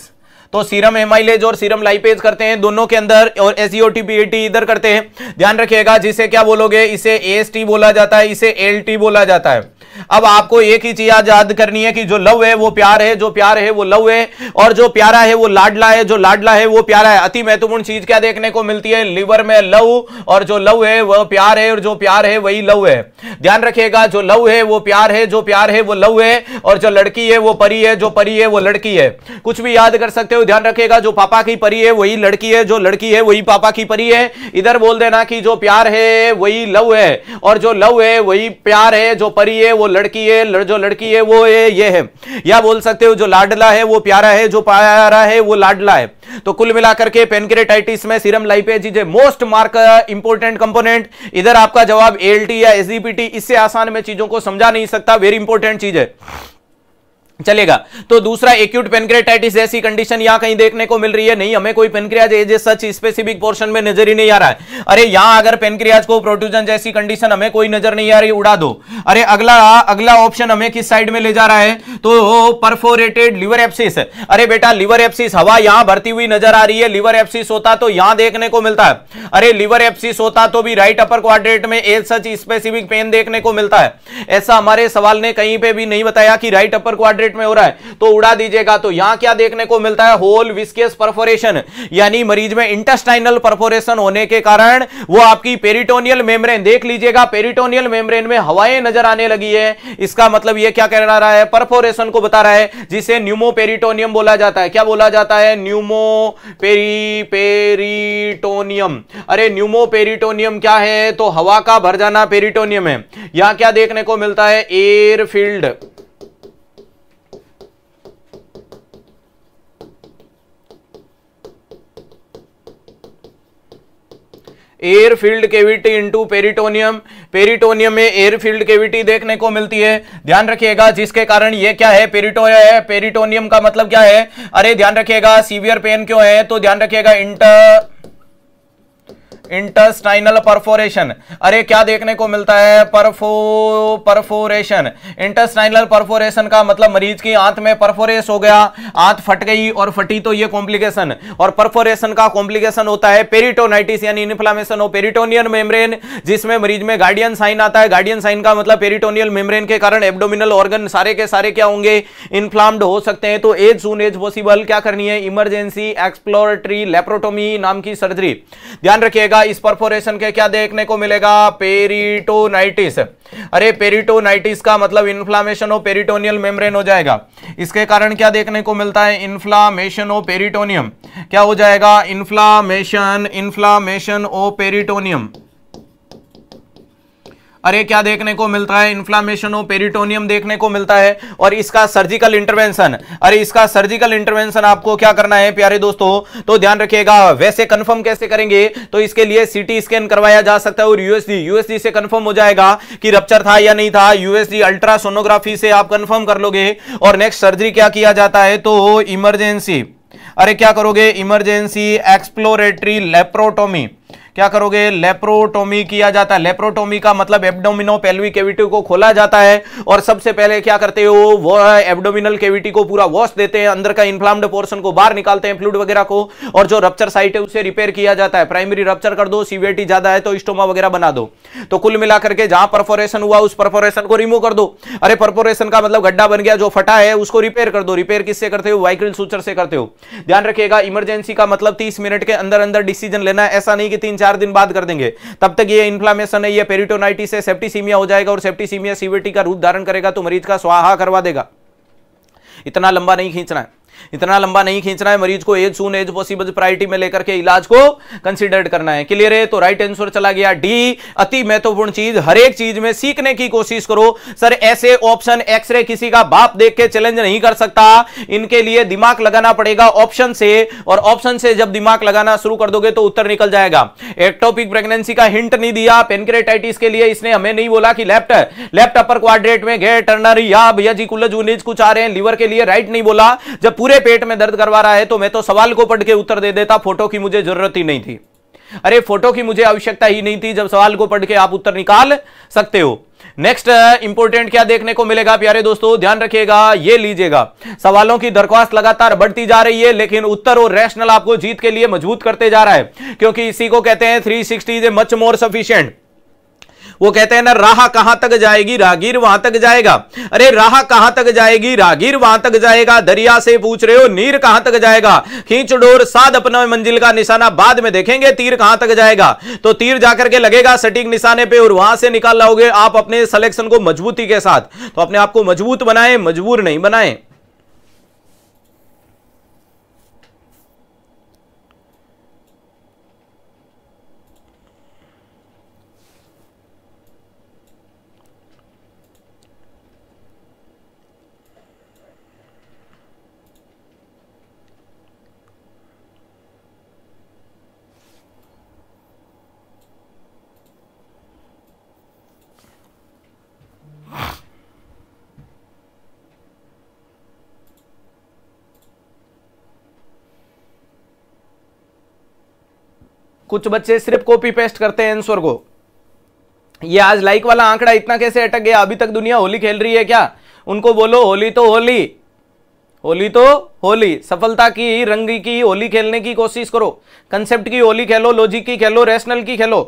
तो सीरम एमाइलेज और सीरम लाइपेज करते हैं दोनों के अंदर, और एसजीओटी पीएटी इधर करते हैं। ध्यान रखिएगा, जिसे क्या बोलोगे? इसे एएसटी बोला जाता है, इसे एलटी बोला जाता है। अब आपको एक ही चीज याद करनी है कि जो लव है वो प्यार है, जो प्यार है वो लव है, और जो प्यारा है वो लाडला है, जो लाडला है वो प्यारा है। अति महत्वपूर्ण चीज क्या देखने को मिलती है? लिवर में लव, और जो लव है वह प्यार है, और जो प्यार है वही लव है। ध्यान रखिएगा, जो लव है वो प्यार है, जो प्यार है वो लव है, और जो लड़की है वो परी है, जो परी है वो लड़की है। कुछ भी याद कर सकते हो। ध्यान रखिएगा, जो पापा की परी है वही लड़की है, जो लड़की है वही पापा की परी है। इधर बोल देना कि जो प्यार है वही लव है, और जो लव है वही प्यार है, जो परी है वो लड़की है, जो लड़की है वो ये है। या बोल सकते हो जो लाडला है वो प्यारा है, जो प्यारा है वो लाडला है। तो कुल मिलाकर के पेनक्रेटाइटिस में serum lipase is a most mark important component. इधर आपका जवाब एलटी या एसजीपीटी, इससे आसान में चीजों को समझा नहीं सकता, वेरी इंपॉर्टेंट चीज है, चलेगा। तो दूसरा एक्यूट पेनक्रेटाइटिस ऐसी कंडीशन यहां कहीं देखने को मिल रही है नहीं, हमें कोई pancreas as such specific portion में नजर ही नहीं आ रहा है। अरे यहां अगर पेनक्रियाज को प्रोट्रूजन जैसी कंडीशन हमें कोई नजर नहीं आ रही, उड़ा दो। अरे अगला ऑप्शन हमें किस साइड में ले जा रहा है? तो परफोरेटेड लिवर एप्सिस। अरे बेटा लिवर एप्सिस, हवा यहां भरती हुई नजर आ रही है, लिवर एप्सिस होता तो यहां देखने को मिलता है। अरे लिवर एप्सिस होता तो भी राइट अपर क्वाड्रेंट में एज सच स्पेसिफिक पेन देखने को मिलता है। ऐसा हमारे सवाल ने कहीं पे भी नहीं बताया कि राइट अपर क्वाड्रेंट में हो रहा है, तो उड़ा दीजिएगा। तो यहां क्या देखने को मिलता है? होल विस्कियस परफोरेशन, यानी मरीज में इंटेस्टाइनल परफोरेशन होने के कारण वो आपकी पेरिटोनियल मेम्ब्रेन, देख लीजिएगा पेरिटोनियल मेम्ब्रेन में हवाएं नजर आने लगी है। इसका मतलब ये क्या कह रहा है? परफोरेशन को बता रहा है, जिसे न्यूमोपेरिटोनियम बोला जाता है। क्या बोला जाता है? न्यूमोपेरिटोनियम। अरे न्यूमोपेरिटोनियम क्या है? तो हवा का भर जाना पेरिटोनियम है। यहां क्या देखने को मिलता है? Air field, air field cavity into peritoneum. Peritoneum में एयर फील्ड केविटी देखने को मिलती है। ध्यान रखिएगा, जिसके कारण ये क्या है? पेरिटोनियम का मतलब क्या है? अरे ध्यान रखिएगा, सीवियर पेन क्यों है? तो ध्यान रखिएगा इंटेस्टाइनल परफोरेशन। अरे क्या देखने को मिलता है? परफोरेशन। इंटेस्टाइनल परफोरेशन का मतलब मरीज की आंत में परफोरेस हो गया, आंत फट गई, और फटी तो ये कॉम्प्लिकेशन। और परफोरेशन का कॉम्प्लिकेशन होता है पेरिटोनाइटिस, यानी इन्फ्लामेशन ऑफ पेरिटोनियल मेम्ब्रेन, जिसमें मरीज में गार्डियन साइन आता है। गार्डियन साइन का मतलब पेरिटोनियल मेम्ब्रेन के कारण एब्डोमिनल ऑर्गन सारे के सारे क्या होंगे? इन्फ्लाम्ड हो सकते हैं। तो एज सून एज पॉसिबल क्या करनी है? इमरजेंसी एक्सप्लोरेटरी लेप्रोटोमी नाम की सर्जरी। ध्यान रखिएगा, इस परफोरेशन के क्या देखने को मिलेगा? पेरिटोनाइटिस। अरे पेरिटोनाइटिस का मतलब इन्फ्लामेशन ऑफ पेरिटोनियल मेम्ब्रेन हो जाएगा। इसके कारण क्या देखने को मिलता है? Inflammation of peritoneum. क्या हो जाएगा? Inflammation of peritoneum. अरे क्या देखने को मिलता है? इन्फ्लामेशन ऑफ पेरिटोनियम देखने को मिलता है। और इसका सर्जिकल इंटरवेंशन, अरे इसका सर्जिकल इंटरवेंशन आपको क्या करना है प्यारे दोस्तों? तो ध्यान रखिएगा, वैसे कंफर्म कैसे करेंगे? तो इसके लिए सीटी स्कैन करवाया जा सकता है, और यूएसजी से कंफर्म हो जाएगा कि रप्चर था या नहीं था। यूएसजी अल्ट्रासोनोग्राफी से आप कंफर्म कर लोगे। और नेक्स्ट सर्जरी क्या किया जाता है? तो इमरजेंसी, अरे क्या करोगे? Emergency exploratory laparotomy. क्या करोगे, लेप्रोटोमी किया जाता है। लेप्रोटोमी का मतलब एब्डोमिनो पेल्विक कैविटी को खोला जाता है और सबसे पहले क्या करते हो, वो एब्डोमिनल कैविटी को पूरा वॉश देते हैं, अंदर का इन्फ्लाम्ड पोर्शन को बाहर निकालते हैं, फ्लूइड वगैरह को, और जो रप्चर साइट है उसे रिपेयर किया जाता है। प्राइमरी रप्चर कर दो, सीवियरिटी ज्यादा है तो स्टोमा वगैरह बना दो। तो कुल मिलाकर के जहां परफोरेशन हुआ उस परफोरेशन को रिमूव कर दो। अरे परफोरेशन का मतलब गड्ढा बन गया, जो फटा है उसको रिपेयर कर दो। रिपेयर किससे करते हो, वाइक्रिल सूचर से करते हो। ध्यान रखिएगा, इमरजेंसी का मतलब 30 मिनट के अंदर अंदर डिसीजन लेना है, ऐसा नहीं कि 3-4 दिन बाद कर देंगे, तब तक ये इन्फ्लामेशन है, ये पेरिटोनाइटिस है, सेप्टिसीमिया हो जाएगा और सेप्टिसीमिया सीवियरिटी का रूप धारण करेगा तो मरीज का स्वाहा करवा देगा। इतना लंबा नहीं खींचना है, इतना लंबा नहीं खींचना है। मरीज को as soon as possible priority में लेकर के इलाज को कंसीडर करना है। क्लियर है? तो राइट आंसर चला गया डी। अति महत्वपूर्ण चीज, हर एक चीज में सीखने की कोशिश करो। सर ऐसे ऑप्शन एक्सरे किसी का बाप देख के चैलेंज नहीं कर सकता, इनके लिए दिमाग लगाना पड़ेगा ऑप्शन से, और ऑप्शन से जब दिमाग लगाना शुरू कर दोगे तो उत्तर निकल जाएगा। एक्टोपिक प्रेगनेंसी का हिंट नहीं दिया, पेनक्रेटाइटिस के लिए इसने हमें नहीं बोला कि लेफ्ट अपर क्वाड्रेंट में गे टर्नर या भैया जी कुलज उनीज कुछ आ रहे हैं, लीवर के लिए राइट नहीं बोला। जब पूरे पेट में दर्द करवा रहा है तो मैं तो सवाल को पढ़ के उत्तर दे देता, फोटो की मुझे जरूरत ही नहीं थी। अरे फोटो की मुझे आवश्यकता ही नहीं थी, जब सवाल को पढ़ के आप उत्तर निकाल सकते हो। नेक्स्ट इंपोर्टेंट क्या देखने को मिलेगा प्यारे दोस्तों, ध्यान रखिएगा, ये लीजिएगा। सवालों की दरख्वास्त लगातार बढ़ती जा रही है, लेकिन उत्तर और रैशनल आपको जीत के लिए मजबूत करते जा रहा है, क्योंकि इसी को कहते हैं 360 इज मच मोर सफिशिएंट। वो कहते हैं ना, राह कहां तक जाएगी राहगीर वहां तक जाएगा। अरे राह कहां तक जाएगी राहगीर वहां तक जाएगा। दरिया से पूछ रहे हो नीर कहां तक जाएगा, खींच डोर साध अपना मंजिल का निशाना, बाद में देखेंगे तीर कहां तक जाएगा। तो तीर जाकर के लगेगा सटीक निशाने पे और वहां से निकाल लाओगे आप अपने सिलेक्शन को मजबूती के साथ। तो अपने आप को मजबूत बनाएं, मजबूर नहीं बनाएं। कुछ बच्चे सिर्फ कॉपी पेस्ट करते हैं आंसर को। ये आज लाइक वाला आंकड़ा इतना कैसे अटक गया? अभी तक दुनिया होली खेल रही है क्या? उनको बोलो होली तो होली, होली तो होली। सफलता की, रंग की होली खेलने की कोशिश करो। कंसेप्ट की होली खेलो, लॉजिक की खेलो, रैशनल की खेलो।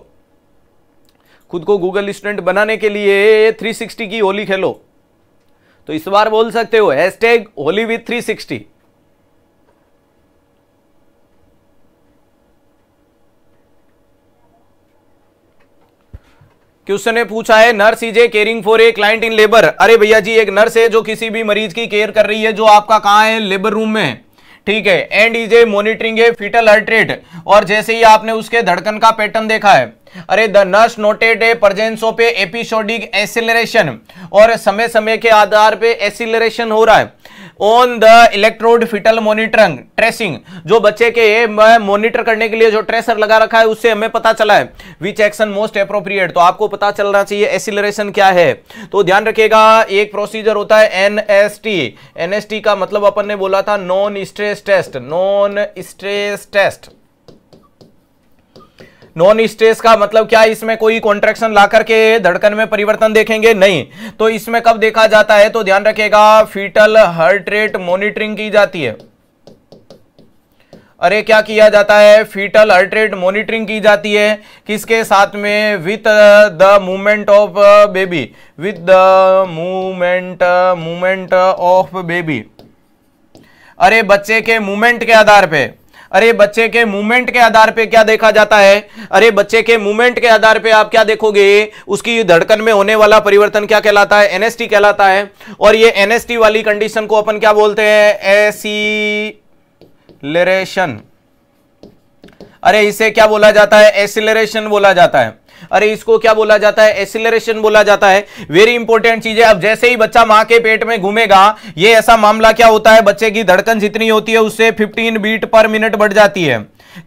खुद को गूगल स्टूडेंट बनाने के लिए 360 की होली खेलो। तो इस बार बोल सकते हो #होली विथ 360। क्वेश्चन ने पूछा है, nurse is a caring for a client in labour. अरे भैया जी, एक नर्स है जो किसी भी मरीज की केयर कर रही है, जो आपका कहां है, लेबर रूम में, ठीक है। And is a monitoring a fetal heart rate, और जैसे ही आपने उसके धड़कन का पैटर्न देखा है, अरे the nurse noted a presence of A episodic acceleration, और समय समय के आधार पे एक्सीलरेशन हो रहा है on the electrode fetal monitoring tracing, जो बच्चे के मॉनिटर करने के लिए जो ट्रेसर लगा रखा है उससे हमें पता चला है विच एक्शन मोस्ट एप्रोप्रिएट। तो आपको पता चलना चाहिए एक्सीलरेशन क्या है। तो ध्यान रखिएगा, एक प्रोसीजर होता है एनएसटी। एनएसटी का मतलब अपन ने बोला था non stress test. Non stress test, non stress का मतलब क्या? इसमें कोई कॉन्ट्रैक्शन ला करके धड़कन में परिवर्तन देखेंगे नहीं। तो इसमें कब देखा जाता है? तो ध्यान रखिएगा, फीटल हार्ट रेट मॉनिटरिंग की जाती है। अरे क्या किया जाता है? फीटल हार्ट रेट मॉनिटरिंग की जाती है। किसके साथ में? With the movement of baby, with the movement of baby. अरे बच्चे के मूवमेंट के आधार पे, अरे बच्चे के मूवमेंट के आधार पे क्या देखा जाता है? अरे बच्चे के मूवमेंट के आधार पे आप क्या देखोगे? उसकी धड़कन में होने वाला परिवर्तन क्या कहलाता है? एनएसटी कहलाता है। और ये एनएसटी वाली कंडीशन को अपन क्या बोलते हैं? एसिलरेशन। अरे इसे क्या बोला जाता है? एसिलरेशन बोला जाता है। अरे इसको क्या बोला जाता है? एक्सीलरेशन बोला जाता है। वेरी इंपॉर्टेंट चीज है। अब जैसे ही बच्चा मां के पेट में घूमेगा, ये ऐसा मामला क्या होता है, बच्चे की धड़कन जितनी होती है उससे 15 बीट पर मिनट बढ़ जाती है।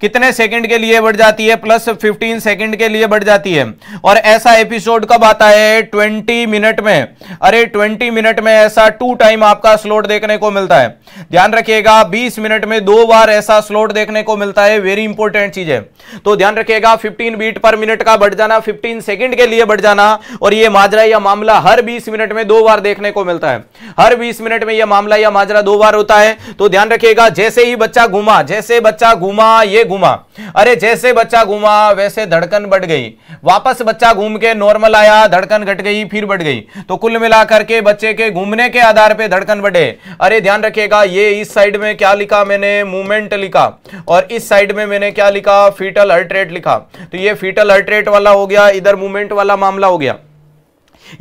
कितने सेकंड के लिए बढ़ जाती है? प्लस 15 सेकंड के लिए बढ़ जाती है। और ऐसा एपिसोड कब आता है? 20 मिनट में। अरे 20 मिनट में ऐसा 2 टाइम आपका स्लॉट देखने को मिलता है। ध्यान रखिएगा 20 मिनट में 2 बार ऐसा स्लॉट देखने को मिलता है। वेरी इंपॉर्टेंट चीज है। तो ध्यान रखिएगा 15 बीट पर मिनट का बढ़ जाना, 15 सेकंड के लिए बढ़ जाना, और यह माजरा या मामला हर 20 मिनट में 2 बार देखने को मिलता है। हर 20 मिनट में यह मामला या माजरा 2 बार होता है। तो ध्यान रखिएगा जैसे ही बच्चा घूमा, जैसे बच्चा घूमा ये घूमा, अरे जैसे बच्चा घूमा वैसे धड़कन बढ़ गई, वापस बच्चा घूम के नॉर्मल आया, धड़कन घट गई, फिर बढ़ गई। तो कुल मिलाकर के बच्चे के घूमने के आधार पे धड़कन बढ़े। अरे ध्यान रखिएगा ये इस साइड में क्या लिखा मैंने? मूवमेंट लिखा, और इस साइड में मैंने क्या लिखा? फीटल हार्ट रेट लिखा। तो ये फीटल हार्ट रेट वाला हो गया, इधर मूवमेंट वाला मामला हो गया,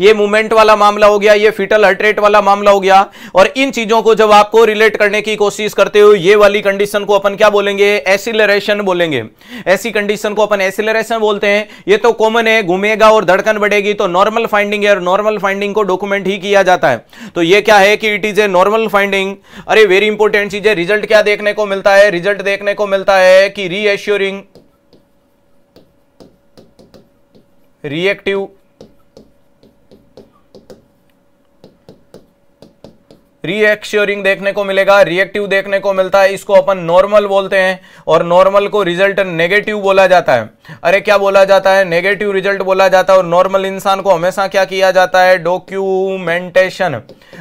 ये मूवमेंट वाला मामला हो गया, ये फीटल हार्ट रेट वाला मामला हो गया। और इन चीजों को जब आपको रिलेट करने की कोशिश करते हो, ये वाली कंडीशन को अपन क्या बोलेंगे? एसिलरेशन बोलेंगे। ऐसी कंडीशन को अपन एसिलरेशन बोलते हैं। ये तो कॉमन है, घूमेगा और धड़कन बढ़ेगी तो नॉर्मल फाइंडिंग है, और नॉर्मल फाइंडिंग को डॉक्यूमेंट ही किया जाता है। तो ये क्या है कि it is a normal finding. अरे वेरी इंपॉर्टेंट चीज है। रिजल्ट क्या देखने को मिलता है? रिजल्ट देखने को मिलता है कि रीएश्योरिंग, रिएक्टिव, रीएश्योरिंग देखने को मिलेगा, रिएक्टिव देखने को मिलता है। इसको अपन नॉर्मल बोलते हैं, और नॉर्मल को रिजल्ट नेगेटिव बोला जाता है। अरे क्या बोला जाता है? नेगेटिव रिजल्ट बोला जाता है। और नॉर्मल इंसान को हमेशा क्या किया जाता है? डॉक्यूमेंटेशन।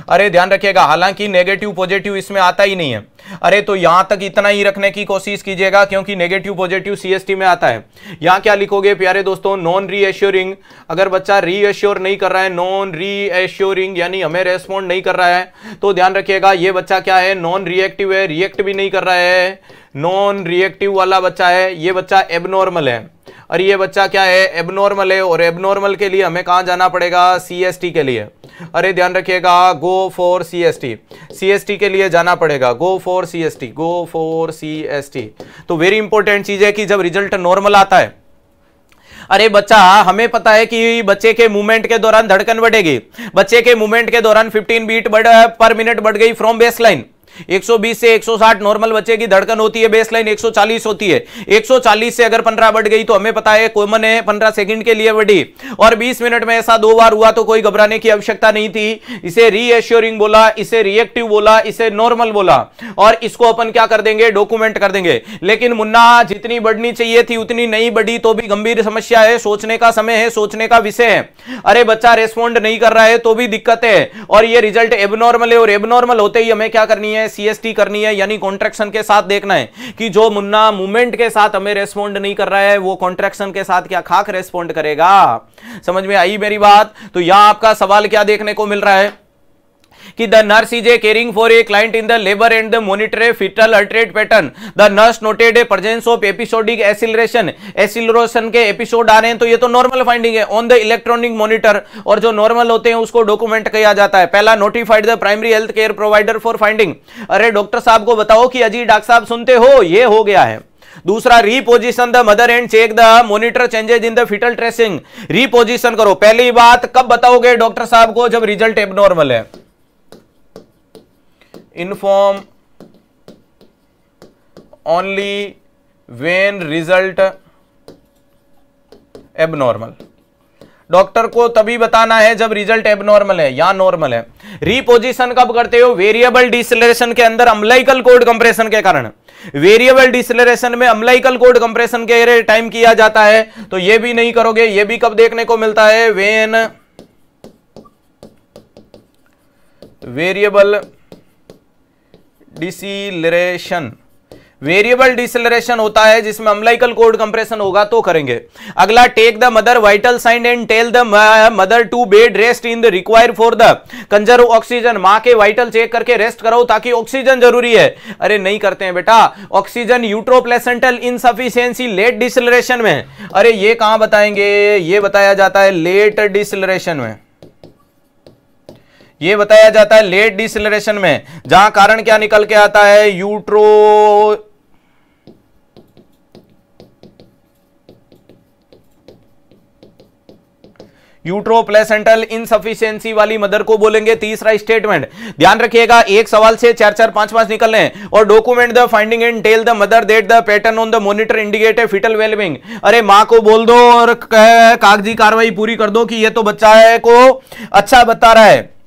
अरे ध्यान रखिएगा, हालांकि नेगेटिव पॉजिटिव इसमें आता ही नहीं है। अरे तो यहां तक इतना ही रखने की कोशिश कीजिएगा, क्योंकि नेगेटिव पॉजिटिव सीएसटी में आता है। यहां क्या लिखोगे प्यारे दोस्तों? नॉन रीएश्योरिंग। अगर बच्चा रीएश्योर नहीं कर रहा है, नॉन रीएश्योरिंग यानी हमें रेस्पॉन्ड नहीं कर रहा है, तो ध्यान रखिएगा ये बच्चा क्या है? नॉन रिएक्टिव है, रिएक्ट भी नहीं कर रहा है, नॉन रिएक्टिव वाला बच्चा है। ये बच्चा एबनॉर्मल है, और ये बच्चा क्या है? एबनॉर्मल है। और एबनॉर्मल के लिए हमें कहां जाना पड़ेगा? सीएसटी के लिए। अरे ध्यान रखिएगा, गो फॉर सीएसटी, सीएसटी के लिए जाना पड़ेगा। Go for CST, go for CST. तो वेरी इंपॉर्टेंट चीज है कि जब रिजल्ट नॉर्मल आता है, अरे बच्चा, हमें पता है कि बच्चे के मूवमेंट के दौरान धड़कन बढ़ेगी। बच्चे के मूवमेंट के दौरान 15 बीट पर मिनट बढ़ गई फ्रॉम बेसलाइन। 120 से 160 नॉर्मल बच्चे की धड़कन होती है, बेसलाइन 140 होती है। 140 से अगर 15 बढ़ गई तो हमें पता है कॉमन है 15 सेकंड के लिए बढ़ी, और 20 मिनट में ऐसा 2 बार हुआ तो कोई घबराने की आवश्यकता नहीं थी। इसे रीएश्योरिंग बोला, इसे रिएक्टिव बोला, इसे नॉर्मल बोला, और इसको अपन क्या कर देंगे? डॉक्यूमेंट कर देंगे। लेकिन मुन्ना, जितनी बढ़नी चाहिए थी उतनी नहीं बढ़ी तो भी गंभीर समस्या है, सोचने का समय है, सोचने का विषय है। अरे बच्चा रेस्पॉन्ड नहीं कर रहा है तो भी दिक्कत है, और ये रिजल्ट एबनॉर्मल है, और एबनॉर्मल होते ही हमें क्या करनी है? सीएसटी करनी है, यानी कॉन्ट्रैक्शन के साथ देखना है कि जो मुन्ना मूवमेंट के साथ हमें रेस्पॉन्ड नहीं कर रहा है वो कॉन्ट्रैक्शन के साथ क्या खाक रेस्पॉन्ड करेगा। समझ में आई मेरी बात? तो यहां आपका सवाल क्या देखने को मिल रहा है कि the nurse is a caring for a client in the labour and the monitor a fetal heart rate pattern. The nurse noted a presence of episodic acceleration. Acceleration के एपिसोड आ रहे हैं तो ये तो नॉर्मल फाइंडिंग है ऑन द इलेक्ट्रॉनिक मॉनिटर, और जो नॉर्मल होते हैं उसको डॉक्यूमेंट किया जाता है। पहला, notified the primary health care provider for finding. अरे डॉक्टर साहब को बताओ कि अजी डॉक्टर साहब सुनते हो, ये हो गया है। दूसरा, reposition the mother and check the monitor changes in the fetal tracing. Reposition करो। पहली बात कब बताओगे डॉक्टर साहब को? जब रिजल्ट एबनॉर्मल है। Inform only when result abnormal। Doctor को तभी बताना है जब रिजल्ट एबनॉर्मल है या नॉर्मल है। रीपोजिशन कब करते हो? वेरिएबल डिसेलरेशन के अंदर अम्लाइकल कोड कंप्रेशन के कारण। वेरिएबल डिसेलरेशन में अम्लाइकल कोड कंप्रेशन के टाइम किया जाता है, तो ये भी नहीं करोगे। ये भी कब देखने को मिलता है? When variable deceleration. Variable deceleration होता है जिसमें अम्लाइकल कोड कंप्रेशन होगा तो करेंगे। अगला, take the mother vital sign and tell the mother to bed rest in the require for the conserve oxygen. मां के वाइटल चेक करके रेस्ट करो ताकि ऑक्सीजन जरूरी है। अरे नहीं करते हैं बेटा। ऑक्सीजन यूट्रोप्लेसेंटल इनसफिशिएंसी लेट डिसेलरेशन में। अरे ये कहां बताएंगे? ये बताया जाता है लेट डिसेलरेशन में। ये बताया जाता है लेट डिसेलरेशन में, जहां कारण क्या निकल के आता है? यूट्रोप्लेसेंटल इनसफिशिएंसी वाली मदर को बोलेंगे तीसरा स्टेटमेंट। ध्यान रखिएगा, एक सवाल से 4-4, 5-5 निकलने हैं। और document the finding and tell the mother that the pattern on the monitor indicate a fetal wellbeing. अरे मां को बोल दो और कागजी कार्रवाई पूरी कर दो कि ये तो बच्चा है को अच्छा बता रहा है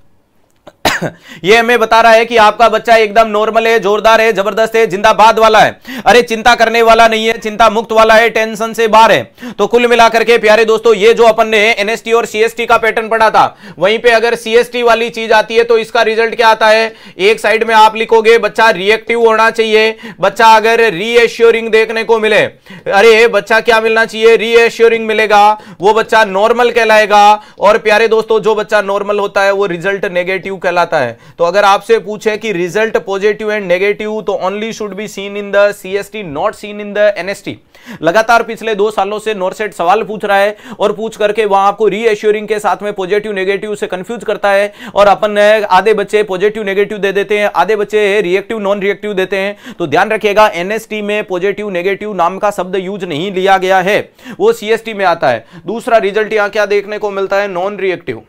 ये हमें बता रहा है कि आपका बच्चा एकदम नॉर्मल है, जोरदार है, जबरदस्त है, जिंदाबाद वाला है। अरे चिंता करने वाला नहीं है, चिंता मुक्त वाला है, टेंशन से बाहर है। तो कुल मिलाकर के प्यारे दोस्तों, ये जो अपन ने एनएसटी और सीएसटी का पैटर्न पढ़ा था, वहीं पे अगर सीएसटी वाली चीज आती है तो इसका रिजल्ट क्या आता है? एक साइड में आप लिखोगे बच्चा रिएक्टिव होना चाहिए। बच्चा अगर रीएश्योरिंग देखने को मिले, अरे बच्चा क्या मिलना चाहिए? रीएश्योरिंग मिलेगा, वो बच्चा नॉर्मल कहलाएगा। और प्यारे दोस्तों, जो बच्चा नॉर्मल होता है वो रिजल्ट नेगेटिव कहलाता है। तो अगर आपसे पूछे कि रिजल्ट पॉजिटिव एंड नेगेटिव, तो only should be seen in the CST, not seen in the NST. लगातार पिछले 2 सालों से नॉरसेट सवाल पूछ रहा है और पूछ करके वहां आपको रीएश्योरिंग के साथ में पॉजिटिव नेगेटिव से कंफ्यूज करता है। और अपन आधे बच्चे पॉजिटिव नेगेटिव दे देते हैं, आधे बच्चे रिएक्टिव नॉन रिएक्टिव देते हैं। तो ध्यान रखिएगा, एनएसटी में पॉजिटिव नेगेटिव नाम का शब्द यूज नहीं लिया गया है, वो सीएसटी में आता है। दूसरा रिजल्ट यहां क्या देखने को मिलता है? Non reactive.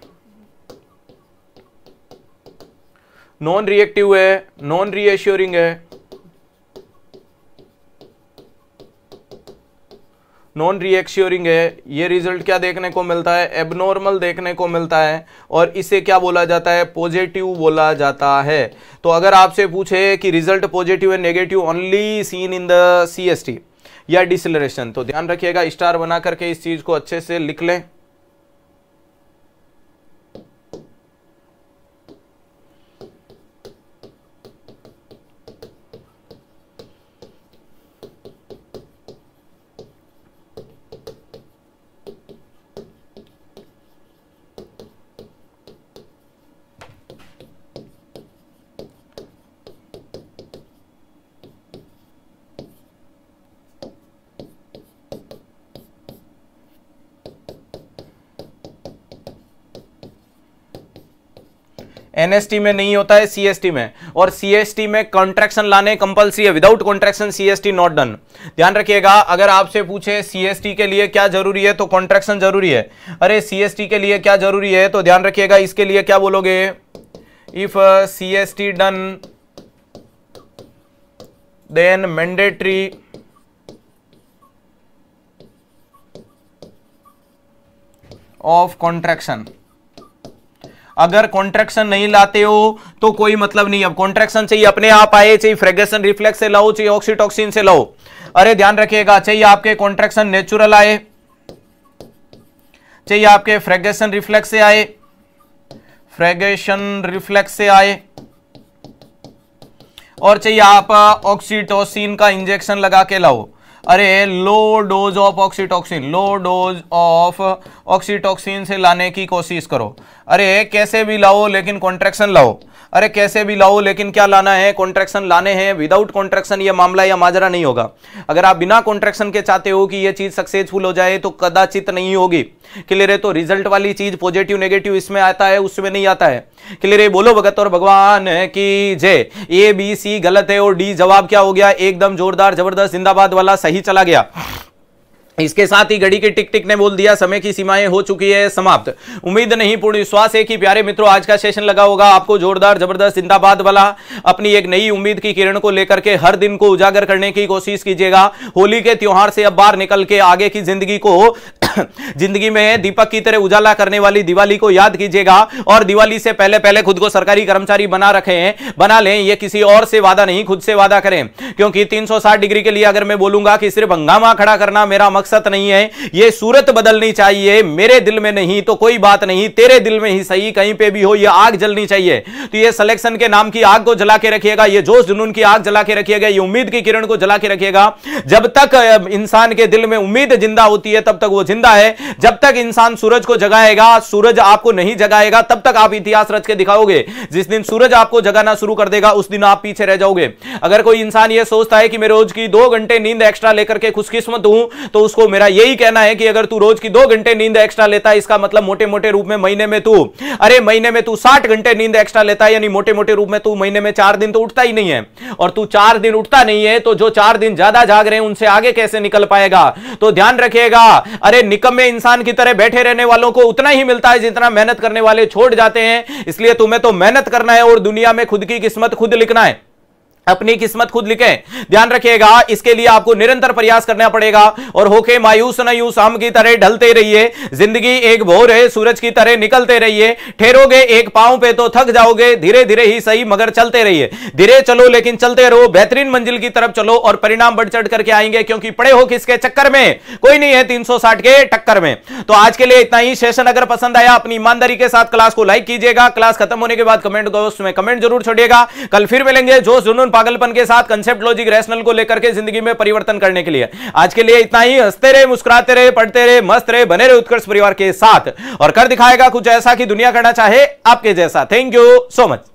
नॉन रिएक्टिव है, नॉन रीएश्योरिंग है, नॉन रीएश्योरिंग है। ये रिजल्ट क्या देखने को मिलता है? एबनॉर्मल देखने को मिलता है। और इसे क्या बोला जाता है? पॉजिटिव बोला जाता है। तो अगर आपसे पूछे कि result positive and negative only seen in the CST या डिसेलरेशन, तो ध्यान रखिएगा, स्टार बना करके इस चीज को अच्छे से लिख लें। एनएसटी में नहीं होता है, सीएसटी में। और सीएसटी में कॉन्ट्रैक्शन लाने कंपल्सरी है, without contraction CST not done. ध्यान रखिएगा, अगर आपसे पूछे सीएसटी के लिए क्या जरूरी है, तो कॉन्ट्रैक्शन जरूरी है। अरे सीएसटी के लिए क्या जरूरी है, तो ध्यान रखिएगा, इसके लिए क्या बोलोगे? If CST done then mandatory of contraction. अगर कॉन्ट्रैक्शन नहीं लाते हो तो कोई मतलब नहीं। अब कॉन्ट्रैक्शन चाहिए अपने आप आए, चाहिए फ्रेगेशन रिफ्लेक्स से लाओ, चाहिए ऑक्सीटॉक्सिन से लाओ। अरे ध्यान रखिएगा, चाहिए आपके कॉन्ट्रैक्शन नेचुरल आए, चाहिए आपके फ्रेगेशन रिफ्लेक्स से आए, फ्रेगेशन रिफ्लेक्स से आए, और चाहिए आप ऑक्सीटोसिन का इंजेक्शन लगा के लाओ। अरे low dose of oxytocin, low dose of oxytocin से लाने की कोशिश करो। अरे कैसे भी लाओ लेकिन कॉन्ट्रैक्शन लाओ। अरे कैसे भी लाओ लेकिन क्या लाना है? कॉन्ट्रैक्शन लाने हैं। विदाउट कॉन्ट्रैक्शन ये मामला या माजरा नहीं होगा। अगर आप बिना कॉन्ट्रैक्शन के चाहते हो कि ये चीज सक्सेसफुल हो जाए तो कदाचित नहीं होगी। क्लियर है? तो रिजल्ट वाली चीज पॉजिटिव नेगेटिव इसमें आता है, उसमें नहीं आता है। क्लियर है? बोलो भगत और भगवान की जय। ए बी सी गलत है और डी जवाब क्या हो गया? एकदम जोरदार जबरदस्त जिंदाबाद वाला सही चला गया। इसके साथ ही घड़ी के टिक टिक ने बोल दिया समय की सीमाएं हो चुकी है समाप्त। उम्मीद नहीं पूर्ण विश्वास है कि प्यारे मित्रों आज का सेशन लगा होगा आपको जोरदार जबरदस्त जिंदाबाद वाला। अपनी एक नई उम्मीद की किरण को लेकर के हर दिन को उजागर करने की कोशिश कीजिएगा। होली के त्योहार से अब बाहर निकल के आगे की जिंदगी को जिंदगी में दीपक की तरह उजाला करने वाली दिवाली को याद कीजिएगा। और दिवाली से पहले पहले खुद को सरकारी कर्मचारी बना लें। ये किसी और से वादा नहीं, खुद से वादा करें। क्योंकि 360 डिग्री के लिए अगर मैं बोलूंगा कि सिर्फ हंगामा खड़ा करना मेरा मकसद नहीं है, ये सूरत बदलनी चाहिए। मेरे दिल में नहीं तो कोई बात नहीं, तेरे दिल में ही सही, कहीं पे भी हो ये आग जलनी चाहिए। तो ये सिलेक्शन के नाम की आग को जला के रखिएगा, ये जोश जुनून की आग जला के रखिएगा, ये उम्मीद की किरण को जला के रखिएगा। जब तक इंसान के दिल में उम्मीद जिंदा होती है तब तक वो जिंदा है। जब तक इंसान सूरज को जगाएगा, सूरज आपको नहीं जगाएगा, तब तक आप इतिहास रच के दिखाओगे। जिस दिन सूरज आपको जगाना शुरू कर देगा उस दिन आप पीछे रह जाओगे। अगर कोई इंसान ये सोचता है कि मैं रोज की 2 घंटे नींद एक्स्ट्रा लेकर के खुशकिस्मत हूं, तो उसको मेरा यही कहना है कि अगर तू रोज की 2 घंटे नींद एक्स्ट्रा लेता है, इसका मतलब मोटे मोटे रूप में महीने में तू 60 घंटे नींद एक्स्ट्रा लेता है, यानी मोटे मोटे रूप में तू महीने में 4 दिन तो उठता ही नहीं है। और तू 4 दिन उठता नहीं है तो जो 4 दिन ज्यादा जाग रहे हैं उनसे आगे कैसे निकल पाएगा? तो ध्यान रखिएगा। अरे निकम्मे इंसान की तरह बैठे रहने वालों को उतना ही मिलता है जितना मेहनत करने वाले छोड़ जाते हैं। इसलिए तुम्हें तो मेहनत करना है और दुनिया में खुद की किस्मत खुद लिखना है, अपनी किस्मत खुद लिखें। ध्यान रखिएगा, इसके लिए आपको निरंतर प्रयास करना पड़ेगा और होके मायूस न यूं शाम की तरह ढलते रहिए। जिंदगी एक भोर है, सूरज की तरह निकलते रहिए। ठहरोगे एक पांव पे तो थक जाओगे, धीरे धीरे ही सही मगर चलते रहिए। धीरे चलो लेकिन चलते रहो, बेहतरीन मंजिल की तरफ चलो और परिणाम बढ़ चढ़ करके आएंगे, क्योंकि पड़े हो किसके चक्कर में? कोई नहीं है 360 के टक्कर में। तो आज के लिए इतना ही। सेशन अगर पसंद आया अपनी ईमानदारी के साथ क्लास को लाइक कीजिएगा। क्लास खत्म होने के बाद कमेंट बॉक्स में कमेंट जरूर छोड़िएगा। कल फिर मिलेंगे जोश जुनून पागलपन के साथ, कंसेप्ट लॉजिक रैशनल को लेकर के जिंदगी में परिवर्तन करने के लिए। आज के लिए इतना ही। हंसते रहे, मुस्कुराते रहे, पढ़ते रहे, मस्त रहे, बने रहे उत्कर्ष परिवार के साथ और कर दिखाएगा कुछ ऐसा कि दुनिया करना चाहे आपके जैसा। Thank you so much.